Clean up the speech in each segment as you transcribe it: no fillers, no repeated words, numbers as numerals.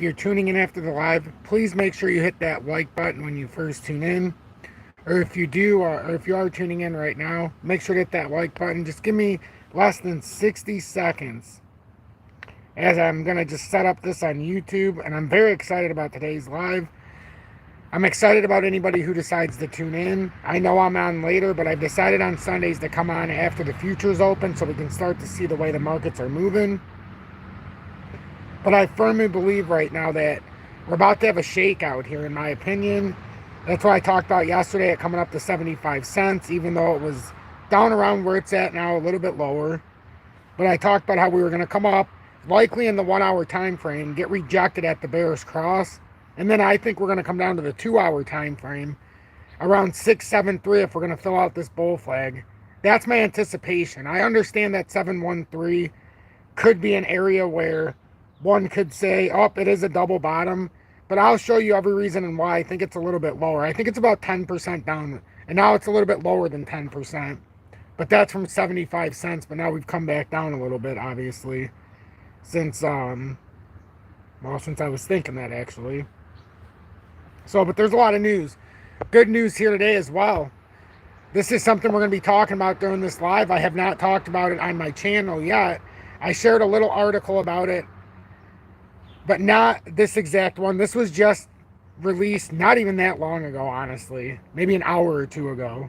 If you're tuning in after the live, please make sure you hit that like button when you first tune in. Or if you do, or if you are tuning in right now, make sure to hit that like button. Just give me less than 60 seconds as I'm going to just set up this on YouTube. And I'm very excited about today's live. I'm excited about anybody who decides to tune in. I know I'm on later, but I've decided on Sundays to come on after the futures open so we can start to see the way the markets are moving. But I firmly believe right now that we're about to have a shakeout here, in my opinion. That's why I talked about yesterday it coming up to 75 cents, even though it was down around where it's at now, a little bit lower. But I talked about how we were going to come up, likely in the 1 hour time frame, get rejected at the bearish cross. And then I think we're going to come down to the 2 hour time frame, around 673 if we're going to fill out this bull flag. That's my anticipation. I understand that 713 could be an area where one could say, oh, it is a double bottom, but I'll show you every reason and why I think it's a little bit lower. I think it's about 10% down, and now it's a little bit lower than 10%, but that's from 75 cents, but now we've come back down a little bit, obviously, since I was thinking that, actually. So, but there's a lot of news. Good news here today as well. This is something we're going to be talking about during this live. I have not talked about it on my channel yet. I shared a little article about it, but not this exact one. This was just released not even that long ago, honestly. Maybe an hour or two ago.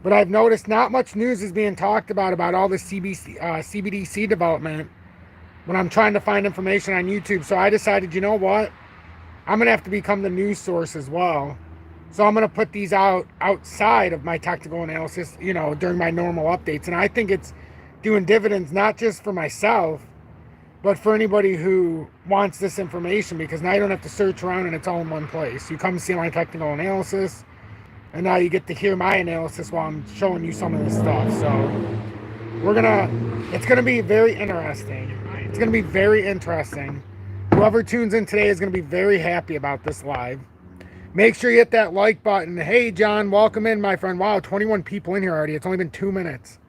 But I've noticed not much news is being talked about all this CBDC development when I'm trying to find information on YouTube. So I decided, you know what? I'm going to have to become the news source as well. So I'm going to put these out outside of my technical analysis, during my normal updates. And I think it's doing dividends not just for myself, but for anybody who wants this information, because now you don't have to search around and it's all in one place. You come see my technical analysis, and now you get to hear my analysis while I'm showing you some of this stuff. So it's gonna be very interesting. It's gonna be very interesting. Whoever tunes in today is gonna be very happy about this live. Make sure you hit that like button. Hey, John, welcome in, my friend. Wow, 21 people in here already. It's only been 2 minutes.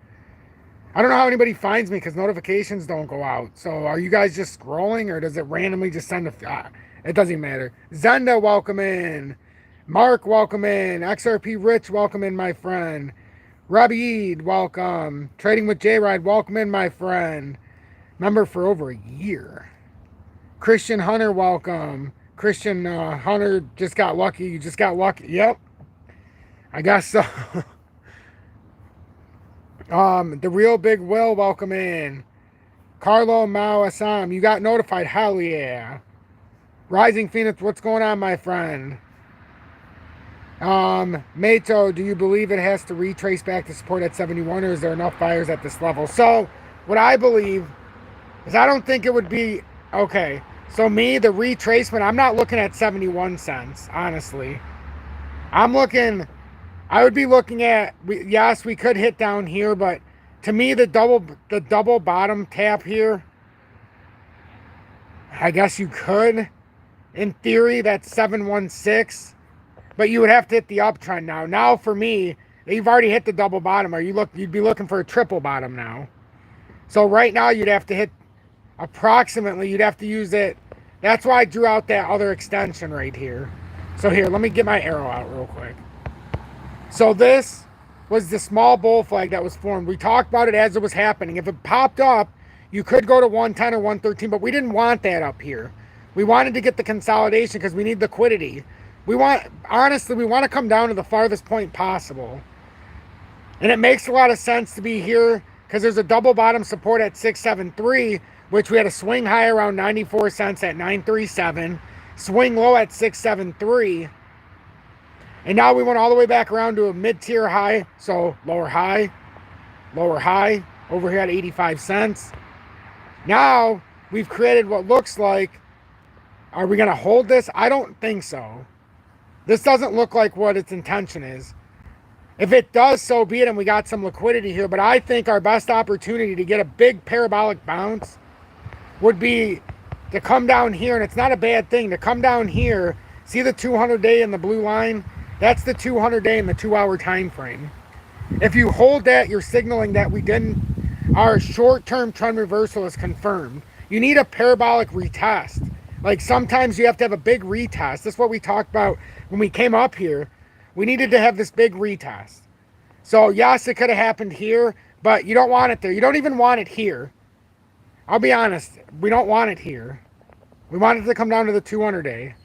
I don't know how anybody finds me because notifications don't go out. So are you guys just scrolling, or does it randomly just send it doesn't even matter. Zenda, welcome in. Mark, welcome in. XRP Rich, welcome in, my friend. Rabied, welcome. Trading with J-Ride, welcome in, my friend. Member for over a year. Christian Hunter, welcome. Christian Hunter just got lucky. You just got lucky. Yep. I guess so. The Real Big Will, welcome in. Carlo Mao Assam, you got notified. Hell yeah. Rising Phoenix, what's going on, my friend? Mato, do you believe it has to retrace back to support at 71, or is there enough buyers at this level? So, what I believe is I don't think it would be, okay, so me, the retracement, I'm not looking at 71 cents, honestly. I would be looking at, yes, we could hit down here, but to me, the double bottom tap here, I guess you could. In theory, that's 716, but you would have to hit the uptrend now. Now, for me, you've already hit the double bottom, or you'd be looking for a triple bottom now. So right now, you'd have to hit approximately, you'd have to use it. That's why I drew out that other extension right here. So here, let me get my arrow out real quick. So this was the small bull flag that was formed. We talked about it as it was happening. If it popped up, you could go to 110 or 113, but we didn't want that up here. We wanted to get the consolidation because we need liquidity. Honestly, we want to come down to the farthest point possible. And it makes a lot of sense to be here because there's a double bottom support at 673, which we had a swing high around 94 cents at 937, swing low at 673. And now we went all the way back around to a mid-tier high. So lower high, over here at 85 cents. Now we've created what looks like, are we going to hold this? I don't think so. This doesn't look like what its intention is. If it does, so be it, and we got some liquidity here. But I think our best opportunity to get a big parabolic bounce would be to come down here. And it's not a bad thing to come down here. See the 200-day in the blue line? That's the 200-day in the 2 hour time frame. If you hold that, you're signaling that our short-term trend reversal is confirmed. You need a parabolic retest. Like sometimes you have to have a big retest. That's what we talked about when we came up here. We needed to have this big retest. So yes, it could have happened here, but you don't want it there. You don't even want it here. I'll be honest. We don't want it here. We want it to come down to the 200-day.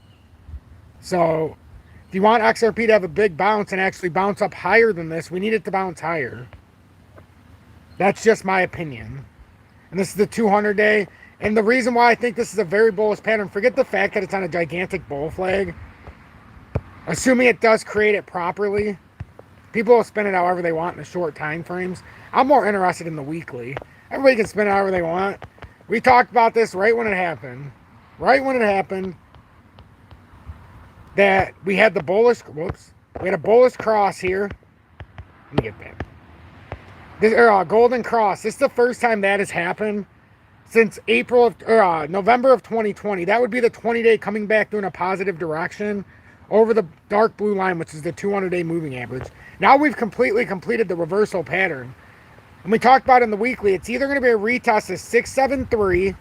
So if you want XRP to have a big bounce and actually bounce up higher than this, we need it to bounce higher. That's just my opinion. And this is the 200-day. And the reason why I think this is a very bullish pattern, forget the fact that it's on a gigantic bull flag. Assuming it does create it properly, people will spin it however they want in the short time frames. I'm more interested in the weekly. Everybody can spin it however they want. We talked about this right when it happened. Right when it happened. That we had the bullish, whoops. We had a bullish cross here. Let me get that. This golden cross. This is the first time that has happened since November of 2020. That would be the 20-day coming back doing a positive direction over the dark blue line, which is the 200-day moving average. Now we've completely completed the reversal pattern. And we talked about in the weekly, it's either going to be a retest of 673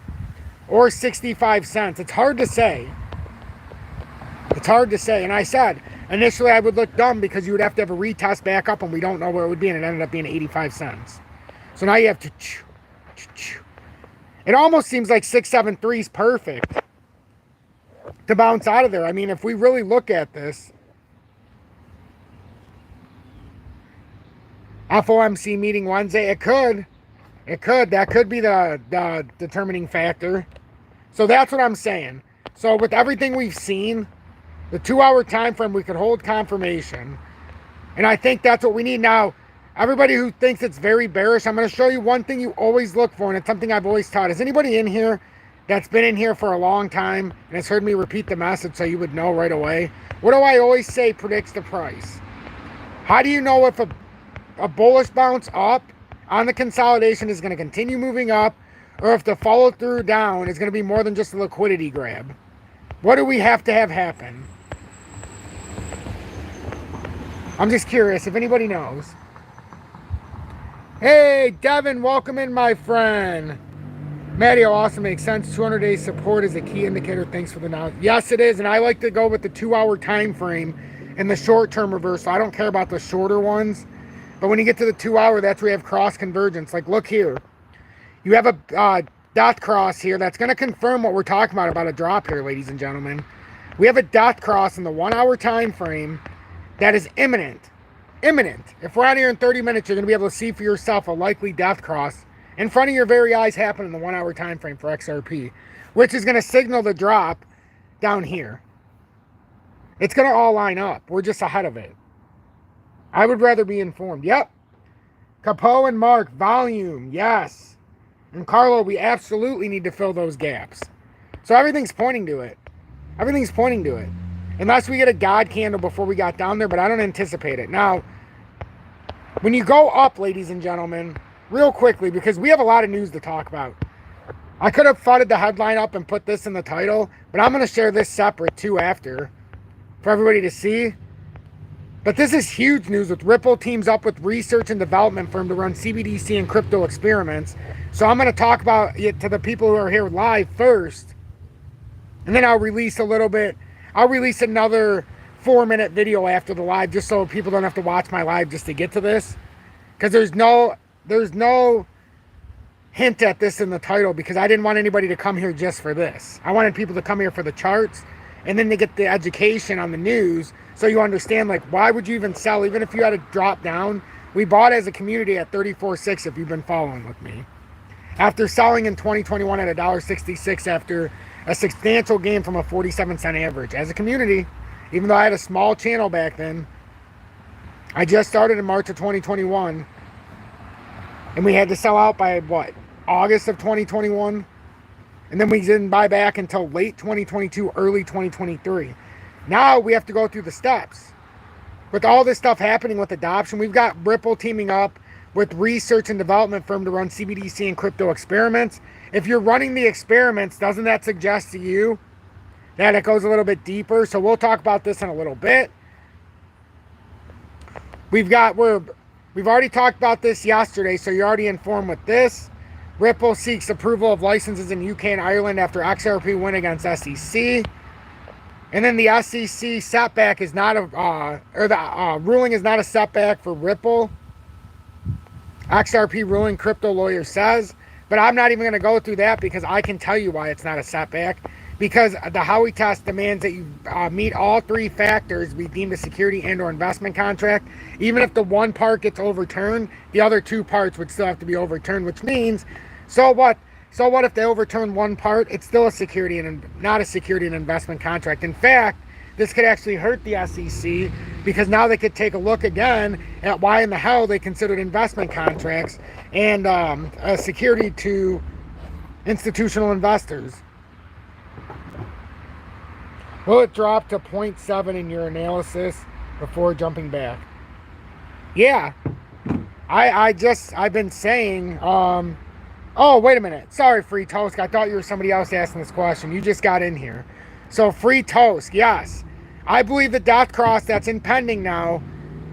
or 65 cents. It's hard to say. It's hard to say. And I said, initially I would look dumb because you would have to have a retest back up and we don't know where it would be, and it ended up being 85 cents. So now you have to... It almost seems like 673 is perfect to bounce out of there. I mean, if we really look at this, FOMC meeting Wednesday, it could. That could be the determining factor. So that's what I'm saying. So with everything we've seen, the 2-hour time frame, we could hold confirmation. And I think that's what we need now. Everybody who thinks it's very bearish, I'm going to show you one thing you always look for, and it's something I've always taught. Is anybody in here that's been in here for a long time and has heard me repeat the message so you would know right away? What do I always say predicts the price? How do you know if a bullish bounce up on the consolidation is going to continue moving up, or if the follow through down is going to be more than just a liquidity grab? What do we have to have happen? I'm just curious if anybody knows. Hey, Devin, welcome in, my friend. Matty, awesome, makes sense. 200-day support is a key indicator. Thanks for the knowledge. Yes, it is, and I like to go with the 2-hour time frame and the short-term reversal. I don't care about the shorter ones, but when you get to the 2-hour, that's where you have cross convergence. Like, look here. You have a dot cross here that's going to confirm what we're talking about a drop here, ladies and gentlemen. We have a dot cross in the 1-hour time frame that is imminent. Imminent. If we're out here in 30 minutes, you're going to be able to see for yourself a likely death cross in front of your very eyes happen in the 1-hour time frame for XRP, which is going to signal the drop down here. It's going to all line up. We're just ahead of it. I would rather be informed. Yep. Capo and Mark, volume. Yes. And Carlo, we absolutely need to fill those gaps. So everything's pointing to it. Everything's pointing to it. Unless we get a God candle before we got down there, but I don't anticipate it. Now, when you go up, ladies and gentlemen, real quickly, because we have a lot of news to talk about. I could have fudded the headline up and put this in the title, but I'm going to share this separate too after for everybody to see. But this is huge news with Ripple teams up with research and development firm to run CBDC and crypto experiments. So I'm going to talk about it to the people who are here live first. And then I'll release a little bit. I'll release another 4-minute video after the live just so people don't have to watch my live just to get to this. Because there's no hint at this in the title because I didn't want anybody to come here just for this. I wanted people to come here for the charts and then to get the education on the news so you understand, like, why would you even sell even if you had a drop down? We bought as a community at 34.6 if you've been following with me. After selling in 2021 at $1.66 after a substantial gain from a 47-cent average. As a community, even though I had a small channel back then, I just started in March of 2021, and we had to sell out by, what, August of 2021? And then we didn't buy back until late 2022, early 2023. Now we have to go through the steps. With all this stuff happening with adoption, we've got Ripple teaming up with research and development firm to run CBDC and crypto experiments. If you're running the experiments, doesn't that suggest to you that it goes a little bit deeper? So we'll talk about this in a little bit. We've already talked about this yesterday, so you're already informed with this. Ripple seeks approval of licenses in UK and Ireland after XRP win against SEC. And then the SEC setback is not a, ruling is not a setback for Ripple. XRP ruling, crypto lawyer says. But I'm not even going to go through that because I can tell you why it's not a setback. Because the Howey test demands that you meet all three factors to be deemed a security and or investment contract. Even if the one part gets overturned, the other two parts would still have to be overturned, which means, so what? So what if they overturn one part? It's still a security and not a security and investment contract. In fact, this could actually hurt the SEC because now they could take a look again at why in the hell they considered investment contracts and a security to institutional investors. Will it drop to 0.7 in your analysis before jumping back? Yeah, I've been saying, oh, wait a minute. Sorry, Free Toast. I thought you were somebody else asking this question. You just got in here. So Free Toast, yes. I believe the death cross that's impending now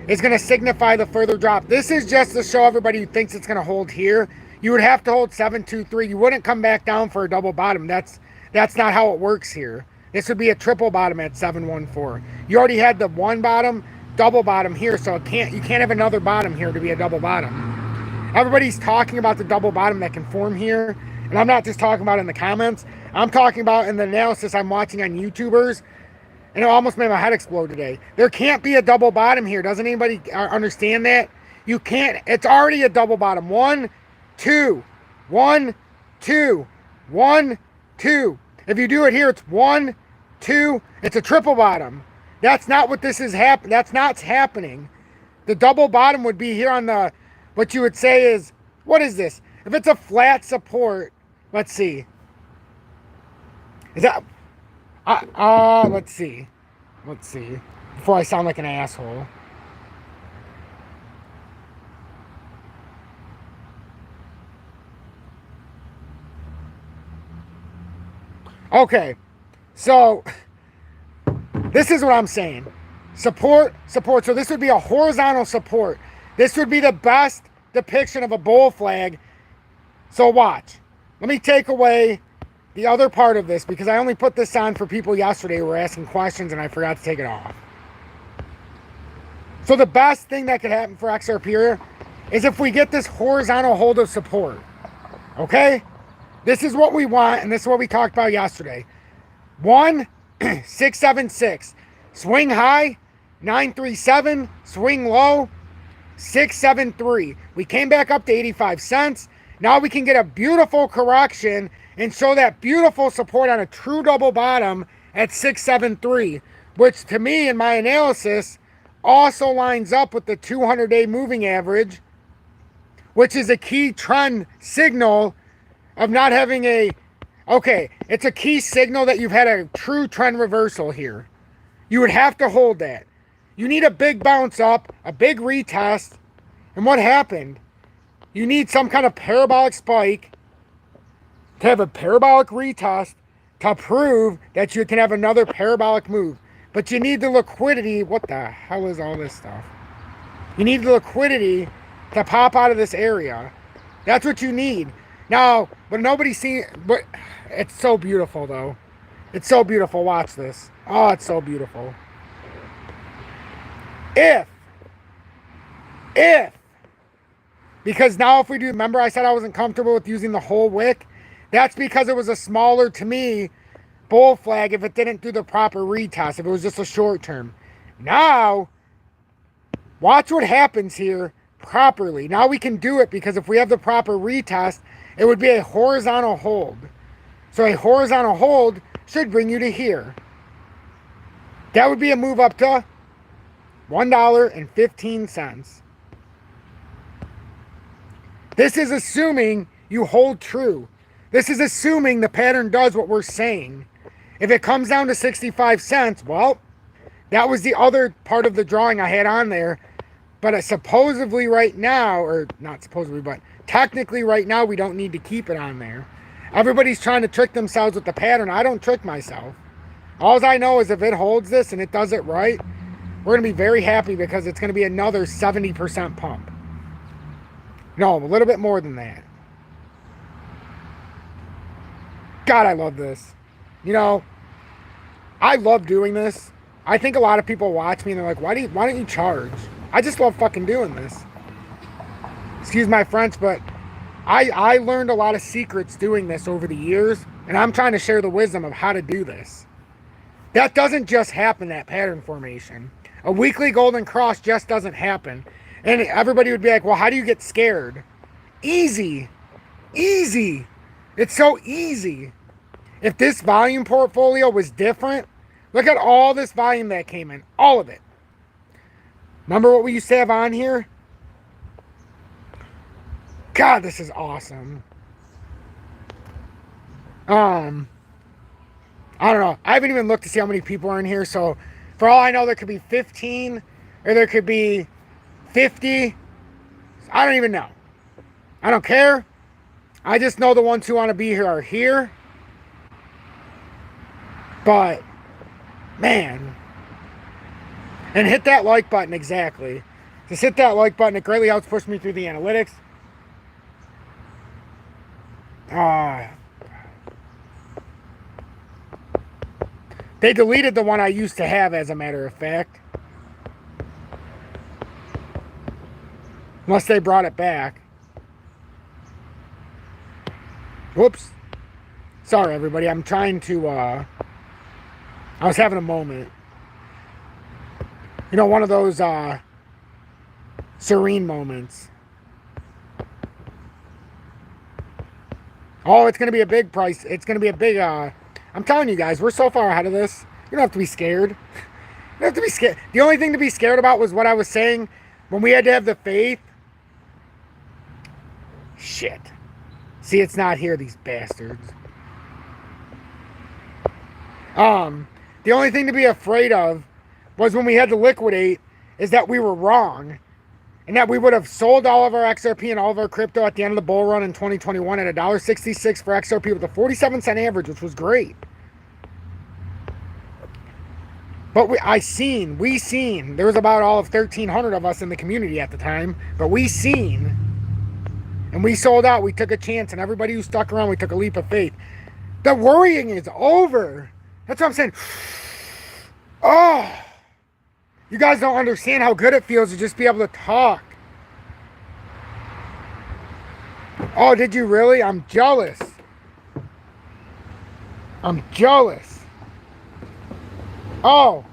is going to signify the further drop. This is just to show everybody who thinks it's going to hold here. You would have to hold 723. You wouldn't come back down for a double bottom. That's not how it works here. This would be a triple bottom at 714. You already had the one bottom, double bottom here, so you can't have another bottom here to be a double bottom. Everybody's talking about the double bottom that can form here, and I'm not just talking about it in the comments. I'm talking about in the analysis I'm watching on YouTubers, and it almost made my head explode today. There can't be a double bottom here. Doesn't anybody understand that? You can't. It's already a double bottom. 1, 2, 1, 2, 1, 2. If you do it here, it's 1, 2. It's a triple bottom. That's not what this is happening. That's not happening. The double bottom would be here on the, what you would say is, what is this? If it's a flat support, let's see. Is that, let's see. Let's see. Before I sound like an asshole. Okay. So, this is what I'm saying. Support. So this would be a horizontal support. This would be the best depiction of a bull flag. So watch. Let me take away the other part of this because I only put this on for people yesterday who were asking questions and I forgot to take it off. So the best thing that could happen for XRP here is if we get this horizontal hold of support. Okay? This is what we want, and this is what we talked about yesterday. 1,676. Swing high, 937. Swing low, 673. We came back up to 85 cents. Now we can get a beautiful correction and show that beautiful support on a true double bottom at 673, which to me in my analysis also lines up with the 200-day moving average, which is a key trend signal of not having a, okay, it's a key signal that you've had a true trend reversal here. You would have to hold that. You need a big bounce up, a big retest, and what happened? You need some kind of parabolic spike to have a parabolic retest to prove that you can have another parabolic move. But you need the liquidity. What the hell is all this stuff? You need the liquidity to pop out of this area. That's what you need. Now, but nobody's seen, but it's so beautiful though. It's so beautiful. Watch this. Oh, it's so beautiful. Because now if we do, remember I said I wasn't comfortable with using the whole wick? That's because it was a smaller, to me, bull flag if it didn't do the proper retest, if it was just a short term. Now, watch what happens here properly. Now we can do it because if we have the proper retest, it would be a horizontal hold. So a horizontal hold should bring you to here. That would be a move up to $1.15. This is assuming you hold true. This is assuming the pattern does what we're saying. If it comes down to 65 cents, well, that was the other part of the drawing I had on there. But supposedly right now, or not supposedly, but technically right now, we don't need to keep it on there. Everybody's trying to trick themselves with the pattern. I don't trick myself. All I know is if it holds this and it does it right, we're going to be very happy because it's going to be another 70% pump. No, a little bit more than that. God, I love this. You know, I love doing this. I think a lot of people watch me and they're like, why don't you charge? I just love fucking doing this. Excuse my French, but I learned a lot of secrets doing this over the years, and I'm trying to share the wisdom of how to do this. That doesn't just happen, that pattern formation. A weekly golden cross just doesn't happen. And everybody would be like, well, how do you get scared? Easy. Easy. It's so easy. If this volume portfolio was different, look at all this volume that came in. All of it. Remember what we used to have on here? God, this is awesome. I don't know. I haven't even looked to see how many people are in here. So for all I know, there could be 15 or there could be 50. I don't even know. I don't care. I just know the ones who want to be here are here. But, man. And hit that like button, exactly. Just hit that like button. It greatly helps push me through the analytics. They deleted the one I used to have, as a matter of fact. Unless they brought it back. Whoops. Sorry, everybody. I'm trying to, I was having a moment. You know, one of those, serene moments. Oh, it's going to be a big price. It's going to be a big, I'm telling you guys, we're so far ahead of this. You don't have to be scared. You don't have to be scared. The only thing to be scared about was what I was saying when we had to have the faith. Shit. See, it's not here, these bastards. The only thing to be afraid of was when we had to liquidate is that we were wrong. And that we would have sold all of our XRP and all of our crypto at the end of the bull run in 2021 at $1.66 for XRP with a 47-cent average, which was great. But we seen, there was about all of 1,300 of us in the community at the time, but we seen, and we sold out, we took a chance, and everybody who stuck around, we took a leap of faith. The worrying is over. That's what I'm saying. Oh, you guys don't understand how good it feels to just be able to talk. Oh, did you really? I'm jealous. I'm jealous. Oh,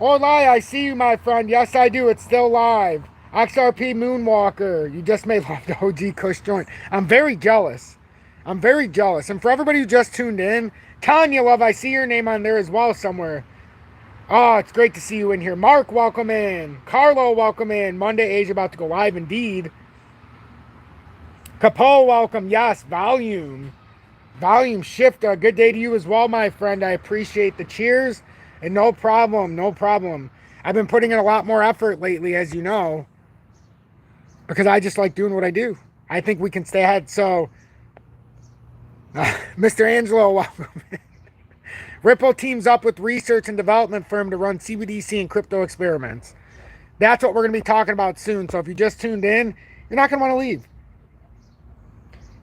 Orlai, I see you, my friend. Yes, I do. It's still live. XRP Moonwalker. You just made love to OG Kush joint. I'm very jealous. I'm very jealous. And for everybody who just tuned in, Tanya Love, I see your name on there as well somewhere. Oh, it's great to see you in here. Mark, welcome in. Carlo, welcome in. Monday Asia about to go live indeed. Capo, welcome. Yes, volume. Volume shift. Good day to you as well, my friend. I appreciate the cheers. And no problem, no problem. I've been putting in a lot more effort lately, as you know. Because I just like doing what I do. I think we can stay ahead. So, Mr. Angelo, welcome in. Ripple teams up with research and development firm to run CBDC and crypto experiments. That's what we're going to be talking about soon. So if you just tuned in, you're not going to want to leave.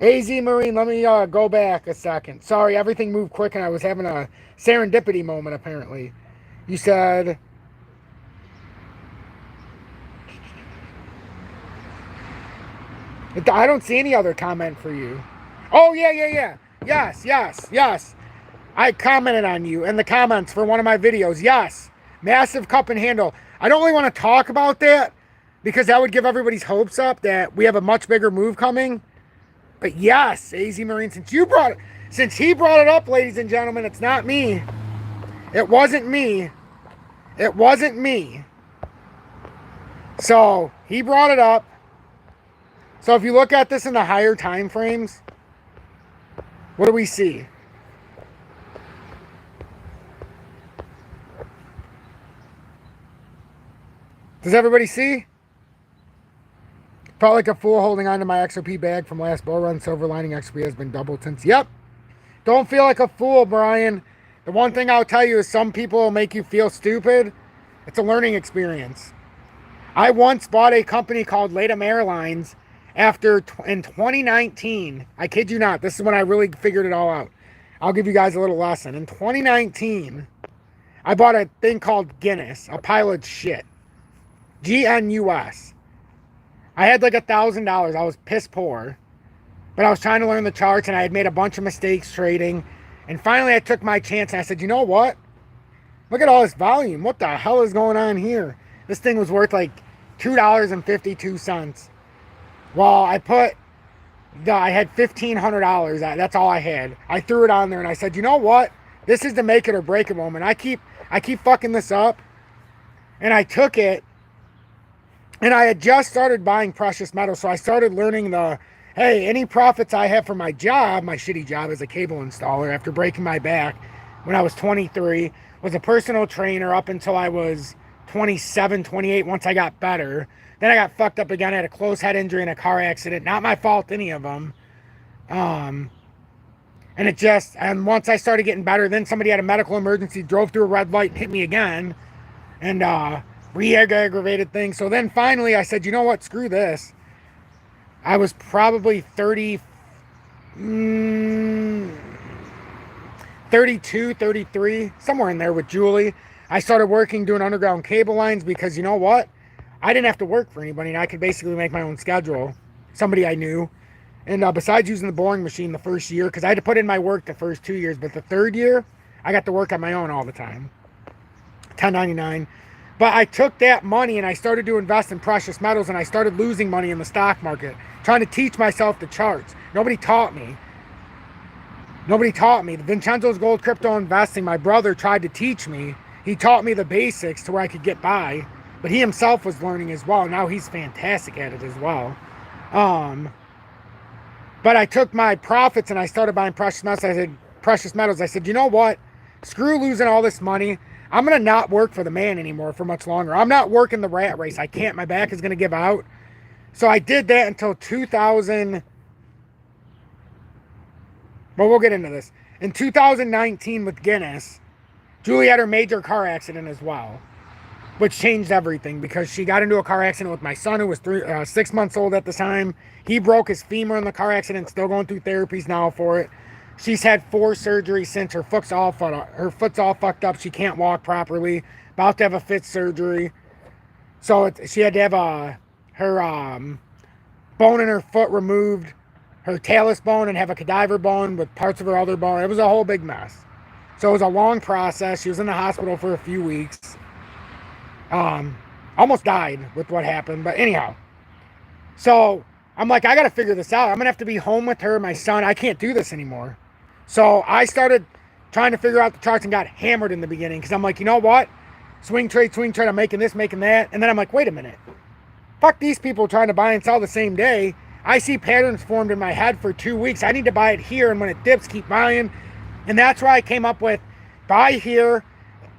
AZ Marine, let me go back a second. Sorry, everything moved quick and I was having a serendipity moment apparently. You said... I don't see any other comment for you. Oh, yeah. Yes. I commented on you in the comments for one of my videos. Yes. Massive cup and handle. I don't really want to talk about that because that would give everybody's hopes up that we have a much bigger move coming. But yes, AZ Marine, since he brought it up, ladies and gentlemen, it's not me. It wasn't me. It wasn't me. So he brought it up. So if you look at this in the higher time frames, what do we see? Does everybody see? Felt like a fool holding on to my XRP bag from last bull run. Silver lining XRP has been doubled since. Yep. Don't feel like a fool, Brian. The one thing I'll tell you is some people will make you feel stupid. It's a learning experience. I once bought a company called Latam Airlines in 2019. I kid you not. This is when I really figured it all out. I'll give you guys a little lesson. In 2019, I bought a thing called Guinness, a pile of shit. GNUS. I had like $1,000. I was piss poor. But I was trying to learn the charts, and I had made a bunch of mistakes trading. And finally, I took my chance, and I said, you know what? Look at all this volume. What the hell is going on here? This thing was worth like $2.52. Well, I had $1,500. That's all I had. I threw it on there, and I said, you know what? This is the make it or break it moment. I keep fucking this up. And I took it, and I had just started buying precious metals. So I started learning hey, any profits I have from my job, my shitty job as a cable installer after breaking my back when I was 23, was a personal trainer up until I was 27, 28 once I got better. Then I got fucked up again. I had a close head injury in a car accident. Not my fault, any of them. And once I started getting better, then somebody had a medical emergency, drove through a red light and hit me again. And re-aggravated things. So then finally I said, you know what, screw this. I was probably 32, 33, somewhere in there with Julie. I started working doing underground cable lines because you know what? I didn't have to work for anybody, and I could basically make my own schedule. Somebody I knew. And besides using the boring machine the first year, because I had to put in my work the first 2 years, but the third year, I got to work on my own all the time. 1099. But I took that money and I started to invest in precious metals, and I started losing money in the stock market, trying to teach myself the charts. Nobody taught me. The Vincenzo's Gold Crypto Investing, my brother tried to teach me. He taught me the basics to where I could get by, but he himself was learning as well. Now he's fantastic at it as well. But I took my profits and I started buying precious metals. I said, you know what? Screw losing all this money. I'm going to not work for the man anymore for much longer. I'm not working the rat race. I can't. My back is going to give out. So I did that until 2000. But we'll get into this. In 2019 with Guinness, Julie had her major car accident as well, which changed everything because she got into a car accident with my son, who was 6 months old at the time. He broke his femur in the car accident, still going through therapies now for it. She's had 4 surgeries since. Her foot's all fucked up. She can't walk properly. About to have a 5th surgery. So she had to have her bone in her foot removed, her talus bone, and have a cadaver bone with parts of her other bone. It was a whole big mess. So it was a long process. She was in the hospital for a few weeks. Almost died with what happened. But anyhow. So I'm like, I got to figure this out. I'm going to have to be home with her, my son. I can't do this anymore. So I started trying to figure out the charts and got hammered in the beginning because I'm like, you know what? Swing trade. I'm making this, making that. And then I'm like, wait a minute. Fuck these people trying to buy and sell the same day. I see patterns formed in my head for 2 weeks. I need to buy it here. And when it dips, keep buying. And that's why I came up with buy here.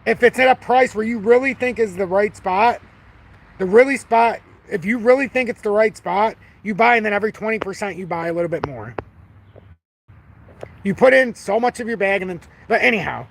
If it's at a price where you really think is the right spot, if you really think it's the right spot, you buy, and then every 20% you buy a little bit more. You put in so much of your bag, but anyhow,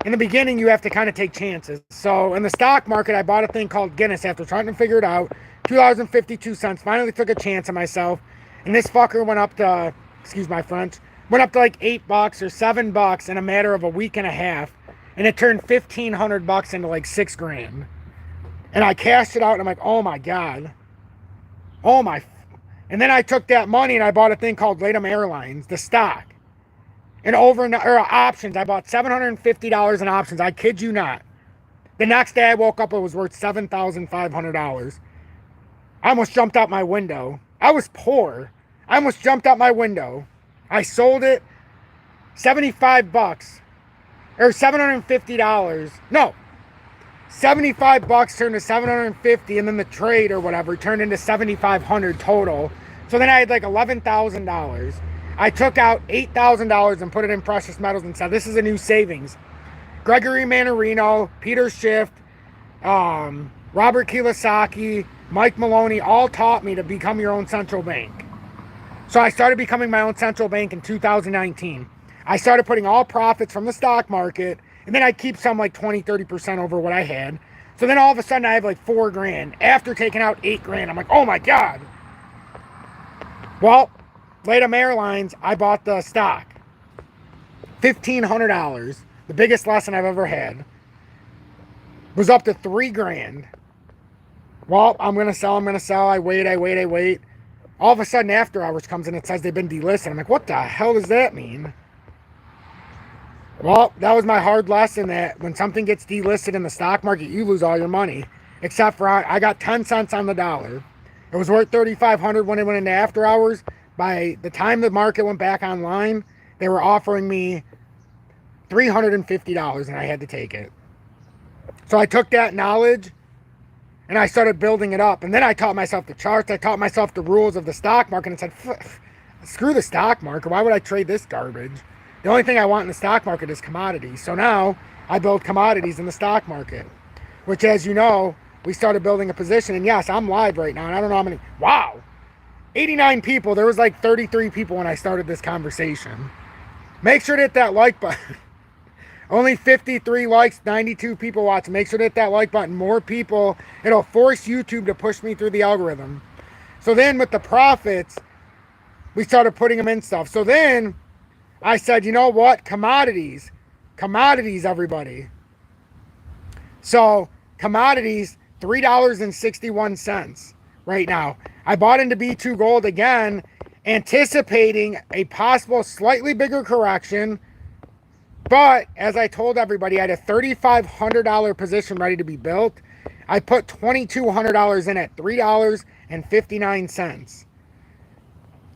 in the beginning, you have to kind of take chances. So in the stock market, I bought a thing called Guinness after trying to figure it out. $2.52. Finally took a chance on myself. And this fucker went up to, excuse my French, went up to like $8 or $7 in a matter of a week and a half. And it turned $1,500 into like $6,000. And I cashed it out, and I'm like, oh my God. Oh my. And then I took that money and I bought a thing called LATAM Airlines, the stock. And options. I bought $750 in options. I kid you not. The next day I woke up, it was worth $7,500. I almost jumped out my window. I was poor. I almost jumped out my window. I sold it $75 or $750. No. $75 turned to $750, and then the trade or whatever turned into $7,500 total. So then I had like $11,000. I took out $8,000 and put it in precious metals and said, this is a new savings. Gregory Mannarino, Peter Schiff, Robert Kiyosaki, Mike Maloney all taught me to become your own central bank. So I started becoming my own central bank in 2019. I started putting all profits from the stock market, and then I'd keep some like 20-30% over what I had. So then all of a sudden I have like $4,000 after taking out $8,000. I'm like, oh my God. Well, LATAM Airlines, I bought the stock. $1,500. The biggest lesson I've ever had. Was up to $3,000. Well, I'm going to sell. I wait. All of a sudden, after hours comes and it says they've been delisted. I'm like, what the hell does that mean? Well, that was my hard lesson, that when something gets delisted in the stock market, you lose all your money. Except for I got 10 cents on the dollar. It was worth $3,500 when it went into after hours. By the time the market went back online, they were offering me $350, and I had to take it. So I took that knowledge and I started building it up. And then I taught myself the charts. I taught myself the rules of the stock market and said, screw the stock market. Why would I trade this garbage? The only thing I want in the stock market is commodities. So now I build commodities in the stock market, which, as you know, we started building a position. And yes, I'm live right now. And I don't know how many. Wow. 89 people. There was like 33 people when I started this conversation. Make sure to hit that like button. Only 53 likes, 92 people watching. Make sure to hit that like button. More people, it'll force YouTube to push me through the algorithm. So then with the profits, we started putting them in stuff. So then I said, you know what? Commodities, everybody. So commodities, $3.61 right now. I bought into B2 Gold again, anticipating a possible slightly bigger correction. But as I told everybody, I had a $3,500 position ready to be built. I put $2,200 in at $3.59.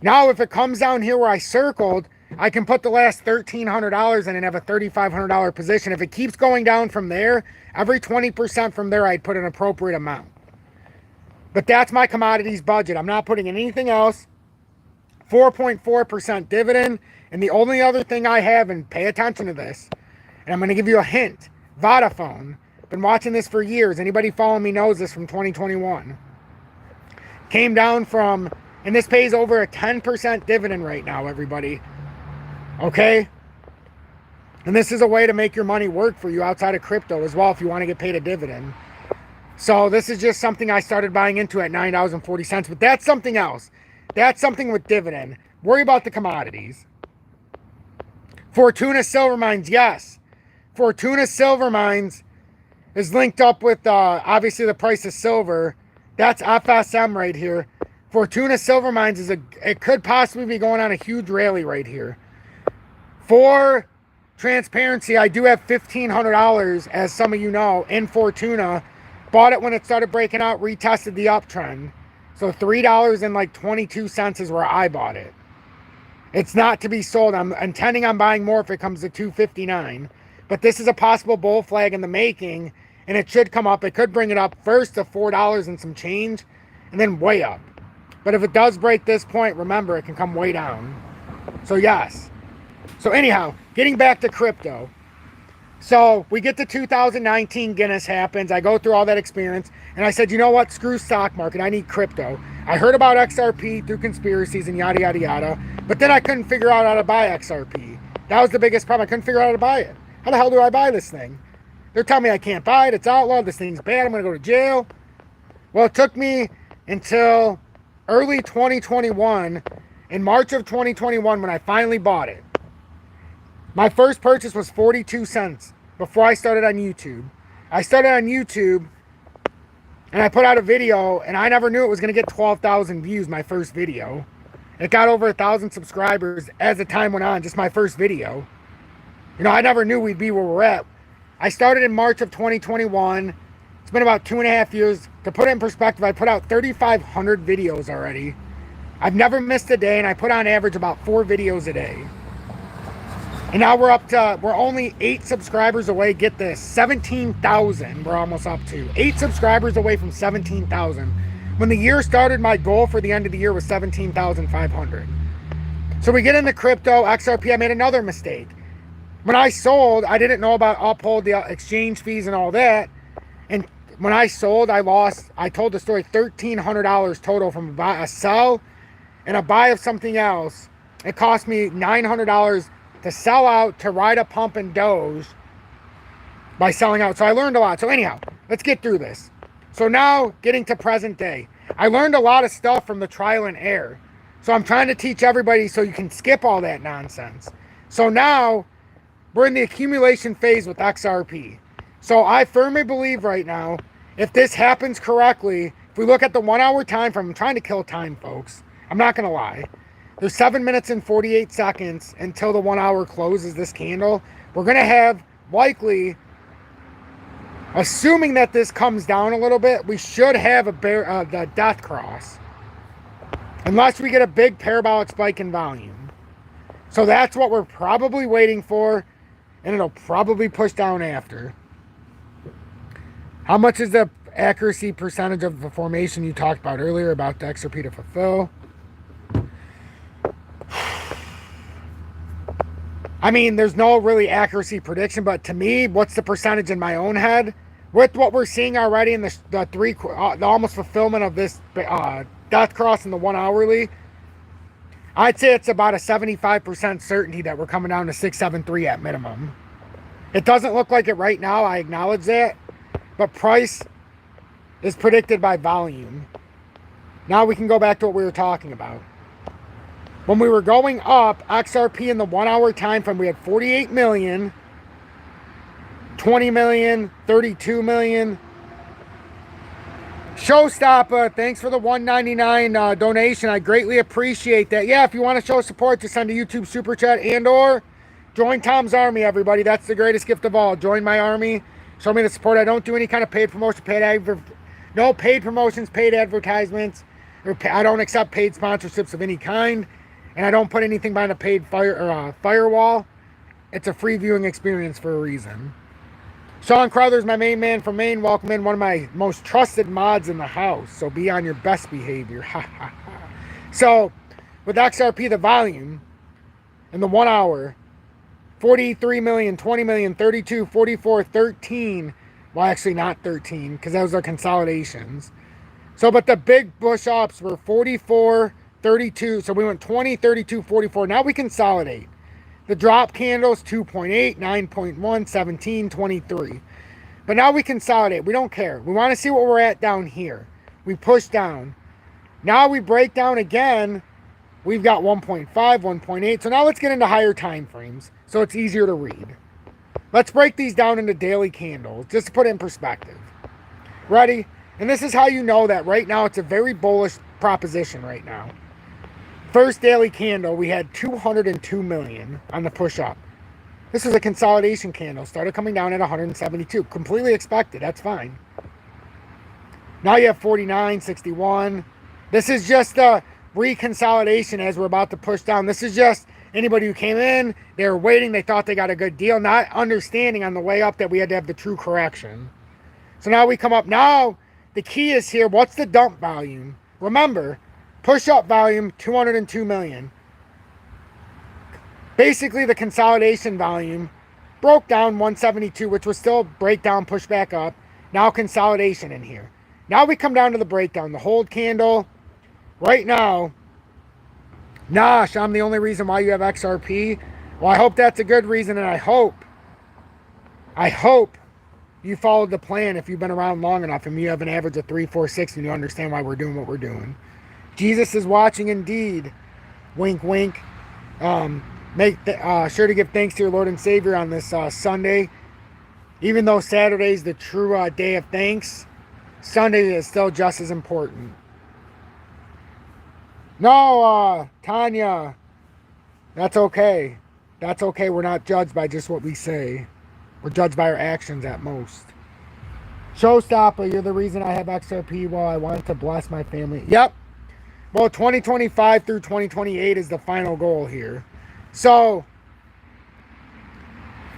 Now, if it comes down here where I circled, I can put the last $1,300 in and have a $3,500 position. If it keeps going down from there, every 20% from there, I'd put an appropriate amount. But that's my commodities budget. I'm not putting in anything else. 4.4% dividend. And the only other thing I have, and pay attention to this, and I'm going to give you a hint. Vodafone. Been watching this for years. Anybody following me knows this from 2021. Came down from, and this pays over a 10% dividend right now, everybody. Okay? And this is a way to make your money work for you outside of crypto as well if you want to get paid a dividend. So this is just something I started buying into at $9.40. But that's something else. That's something with dividend. Worry about the commodities. Fortuna Silver Mines, yes. Fortuna Silver Mines is linked up with, obviously, the price of silver. That's FSM right here. Fortuna Silver Mines it could possibly be going on a huge rally right here. For transparency, I do have $1,500, as some of you know, in Fortuna. Bought it when it started breaking out, retested the uptrend. So $3.22 is where I bought it. It's not to be sold. I'm intending on buying more if it comes to $2.59. But this is a possible bull flag in the making, and it should come up. It could bring it up first to $4 and some change, and then way up. But if it does break this point, remember, it can come way down. So yes. So anyhow, getting back to crypto. So we get to 2019, Guinness happens. I go through all that experience, and I said, you know what? Screw stock market. I need crypto. I heard about XRP through conspiracies and yada, yada, yada. But then I couldn't figure out how to buy XRP. That was the biggest problem. I couldn't figure out how to buy it. How the hell do I buy this thing? They're telling me I can't buy it. It's outlawed. This thing's bad. I'm going to go to jail. Well, it took me until early 2021, in March of 2021, when I finally bought it. My first purchase was 42 cents before I started on YouTube. I started on YouTube and I put out a video, and I never knew it was going to get 12,000 views, my first video. It got over 1,000 subscribers as the time went on, just my first video. You know, I never knew we'd be where we're at. I started in March of 2021. It's been about 2.5 years. To put it in perspective, I put out 3,500 videos already. I've never missed a day, and I put on average about 4 videos a day. And now we're only 8 subscribers away. Get this, 17,000 we're almost up to. 8 subscribers away from 17,000. When the year started, my goal for the end of the year was 17,500. So we get into crypto, XRP. I made another mistake. When I sold, I didn't know about uphold, the exchange fees and all that. And when I sold, I told the story, $1,300 total from a sell and a buy of something else. It cost me $900 to sell out, to ride a pump and doge by selling out. So I learned a lot. So anyhow, let's get through this. So now getting to present day. I learned a lot of stuff from the trial and error. So I'm trying to teach everybody so you can skip all that nonsense. So now we're in the accumulation phase with XRP. So I firmly believe right now, if this happens correctly, if we look at the 1 hour time frame, I'm trying to kill time, folks. I'm not going to lie. There's 7 minutes and 48 seconds until the 1 hour closes this candle. We're going to have likely, assuming that this comes down a little bit, we should have the death cross. Unless we get a big parabolic spike in volume. So that's what we're probably waiting for. And it'll probably push down after. How much is the accuracy percentage of the formation you talked about earlier about the XRP to fulfill? I mean, there's no really accuracy prediction, but to me, what's the percentage in my own head? With what we're seeing already in the almost fulfillment of this death cross in the 1 hourly, I'd say it's about a 75% certainty that we're coming down to 673 at minimum. It doesn't look like it right now, I acknowledge that, but price is predicted by volume. Now we can go back to what we were talking about. When we were going up, XRP in the 1 hour time frame, we had 48 million, 20 million, 32 million. Showstopper, thanks for the $1.99 donation. I greatly appreciate that. Yeah, if you want to show support, just send a YouTube super chat and or join Tom's army, everybody. That's the greatest gift of all. Join my army. Show me the support. I don't do any kind of paid promotion, no paid promotions, paid advertisements. I don't accept paid sponsorships of any kind. And I don't put anything behind a paid firewall. It's a free viewing experience for a reason. Sean Crowther's my main man from Maine. Welcome in, one of my most trusted mods in the house. So be on your best behavior. So with XRP, the volume in the 1 hour, 43 million, 20 million, 32, 44, 13. Well, actually not 13 because those are consolidations. So, but the big push ups were 44, 32. So we went 20, 32, 44. Now we consolidate. The drop candles 2.8, 9.1, 17, 23. But now we consolidate. We don't care. We want to see what we're at down here. We push down. Now we break down again. We've got 1.5, 1.8. So now let's get into higher time frames so it's easier to read. Let's break these down into daily candles just to put it in perspective. Ready? And this is how you know that right now it's a very bullish proposition right now. First daily candle, we had 202 million on the push up. This was a consolidation candle. Started coming down at 172. Completely expected. That's fine. Now you have 49, 61. This is just a reconsolidation as we're about to push down. This is just anybody who came in, they were waiting, they thought they got a good deal, not understanding on the way up that we had to have the true correction. So now we come up. Now the key is here. What's the dump volume? Remember, push up volume, 202 million. Basically, the consolidation volume broke down 172, which was still breakdown, push back up. Now consolidation in here. Now we come down to the breakdown, the hold candle. Right now, Nosh, I'm the only reason why you have XRP. Well, I hope that's a good reason, and I hope you followed the plan if you've been around long enough and you have an average of 3, 4, 6 and you understand why we're doing what we're doing. Jesus is watching indeed. Wink, wink. Make sure to give thanks to your Lord and Savior on this Sunday. Even though Saturday's the true day of thanks, Sunday is still just as important. No, Tanya, that's okay. That's okay. We're not judged by just what we say. We're judged by our actions at most. Showstopper, you're the reason I have XRP. Well, I wanted to bless my family. Yep. Well, 2025 through 2028 is the final goal here. So,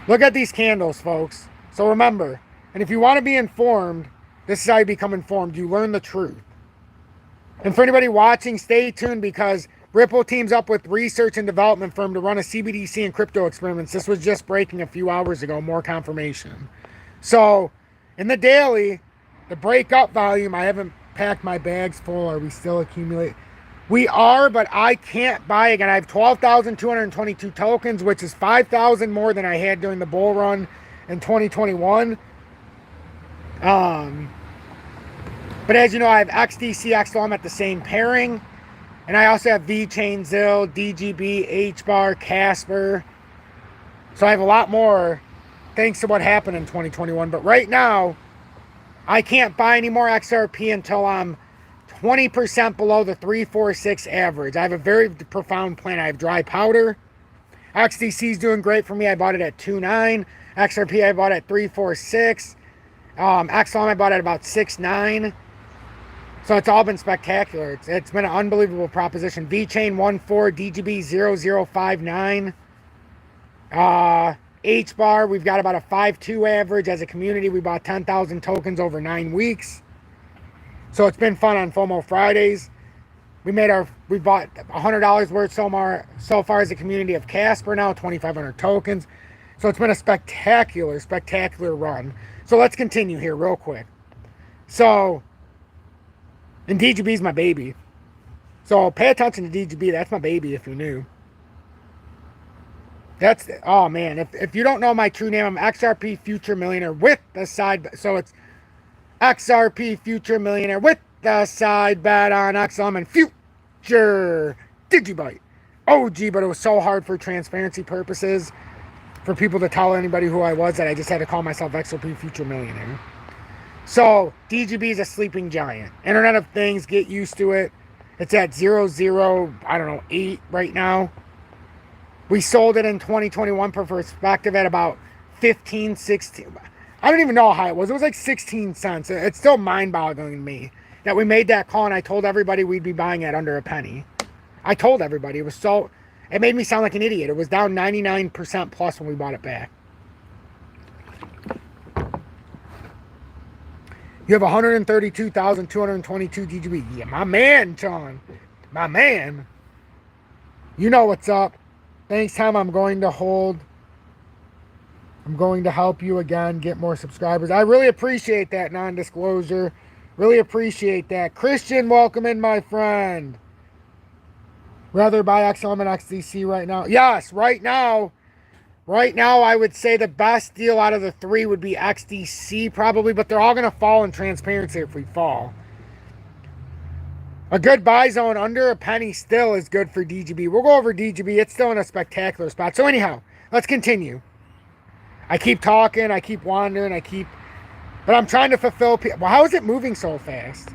look at these candles, folks. So remember, and if you want to be informed, this is how you become informed. You learn the truth. And for anybody watching, stay tuned because Ripple teams up with research and development firm to run a CBDC and crypto experiments. This was just breaking a few hours ago, more confirmation. So, in the daily, the breakup volume, I haven't packed my bags full. Are we still accumulating? We are, but I can't buy again. I have 12,222 tokens, which is 5,000 more than I had during the bull run in 2021. But as you know, I have XDC, XLM at the same pairing. And I also have VChain, ZIL, DGB, HBAR, Casper. So I have a lot more thanks to what happened in 2021. But right now, I can't buy any more XRP until I'm 20% below the 346 average. I have a very profound plan. I have dry powder. XDC is doing great for me. I bought it at 2.9. XRP I bought at 346. XLM I bought at about 6.9. So it's all been spectacular. It's been an unbelievable proposition. VeChain 1.4, DGB 0.059. H-bar, we've got about a 5.2 average. As a community, we bought 10,000 tokens over 9 weeks. So it's been fun on FOMO Fridays. We bought $100 worth so far as a community of Casper now, 2,500 tokens. So it's been a spectacular, spectacular run. So let's continue here real quick. So, and DGB is my baby. So pay attention to DGB. That's my baby if you're new. Oh man, if you don't know my true name, I'm XRP Future Millionaire with the side. So it's XRP Future Millionaire with the side bet on XLM and Future Digibyte. OG, but it was so hard for transparency purposes for people to tell anybody who I was that I just had to call myself XRP Future Millionaire. So DGB is a sleeping giant. Internet of Things, get used to it. It's at 0.008 right now. We sold it in 2021 for perspective at about 15, 16. I don't even know how high it was. It was like 16 cents. It's still mind-boggling to me that we made that call and I told everybody we'd be buying at under a penny. I told everybody. It made me sound like an idiot. It was down 99% plus when we bought it back. You have 132,222 DGB. Yeah, my man, John. My man. You know what's up. Thanks, Tom. I'm going to help you again, get more subscribers. I really appreciate that non-disclosure. Really appreciate that. Christian, welcome in, my friend. Rather buy XLM and XDC right now? Yes, right now. Right now, I would say the best deal out of the three would be XDC probably, but they're all going to fall in transparency if we fall. A good buy zone under a penny still is good for DGB. We'll go over DGB. It's still in a spectacular spot. So anyhow, let's continue. I keep talking. I keep wandering. But I'm trying to fulfill people. Well, how is it moving so fast?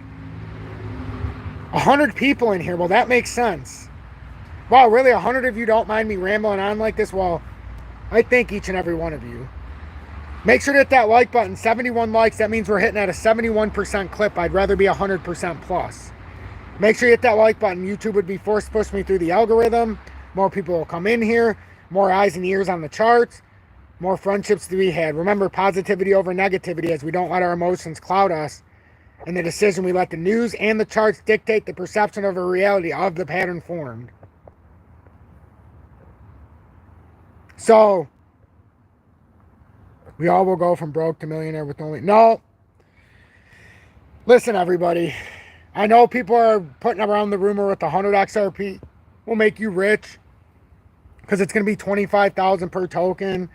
100 people in here. Well, that makes sense. Wow, really? 100 of you don't mind me rambling on like this? Well, I thank each and every one of you. Make sure to hit that like button. 71 likes. That means we're hitting at a 71% clip. I'd rather be 100% plus. Make sure you hit that like button. YouTube would be forced to push me through the algorithm. More people will come in here. More eyes and ears on the charts. More friendships to be had. Remember, positivity over negativity, as we don't let our emotions cloud us. And the decision, we let the news and the charts dictate the perception of a reality of the pattern formed. So, we all will go from broke to millionaire with only... No. Listen, everybody. I know people are putting around the rumor with 100 XRP will make you rich because it's going to be $25,000 per token.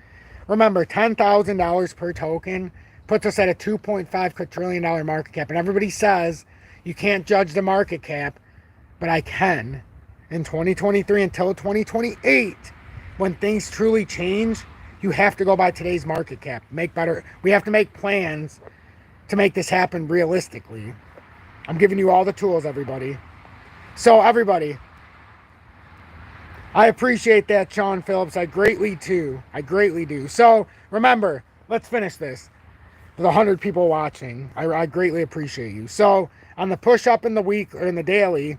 Remember, $10,000 per token puts us at a $2.5 quadrillion market cap. And everybody says you can't judge the market cap, but I can. In 2023 until 2028, when things truly change, you have to go by today's market cap. We have to make plans to make this happen realistically. I'm giving you all the tools, everybody. So, everybody, I appreciate that, Sean Phillips. I greatly do. So, remember, let's finish this. With 100 people watching, I greatly appreciate you. So, on the push up in the week, or in the daily,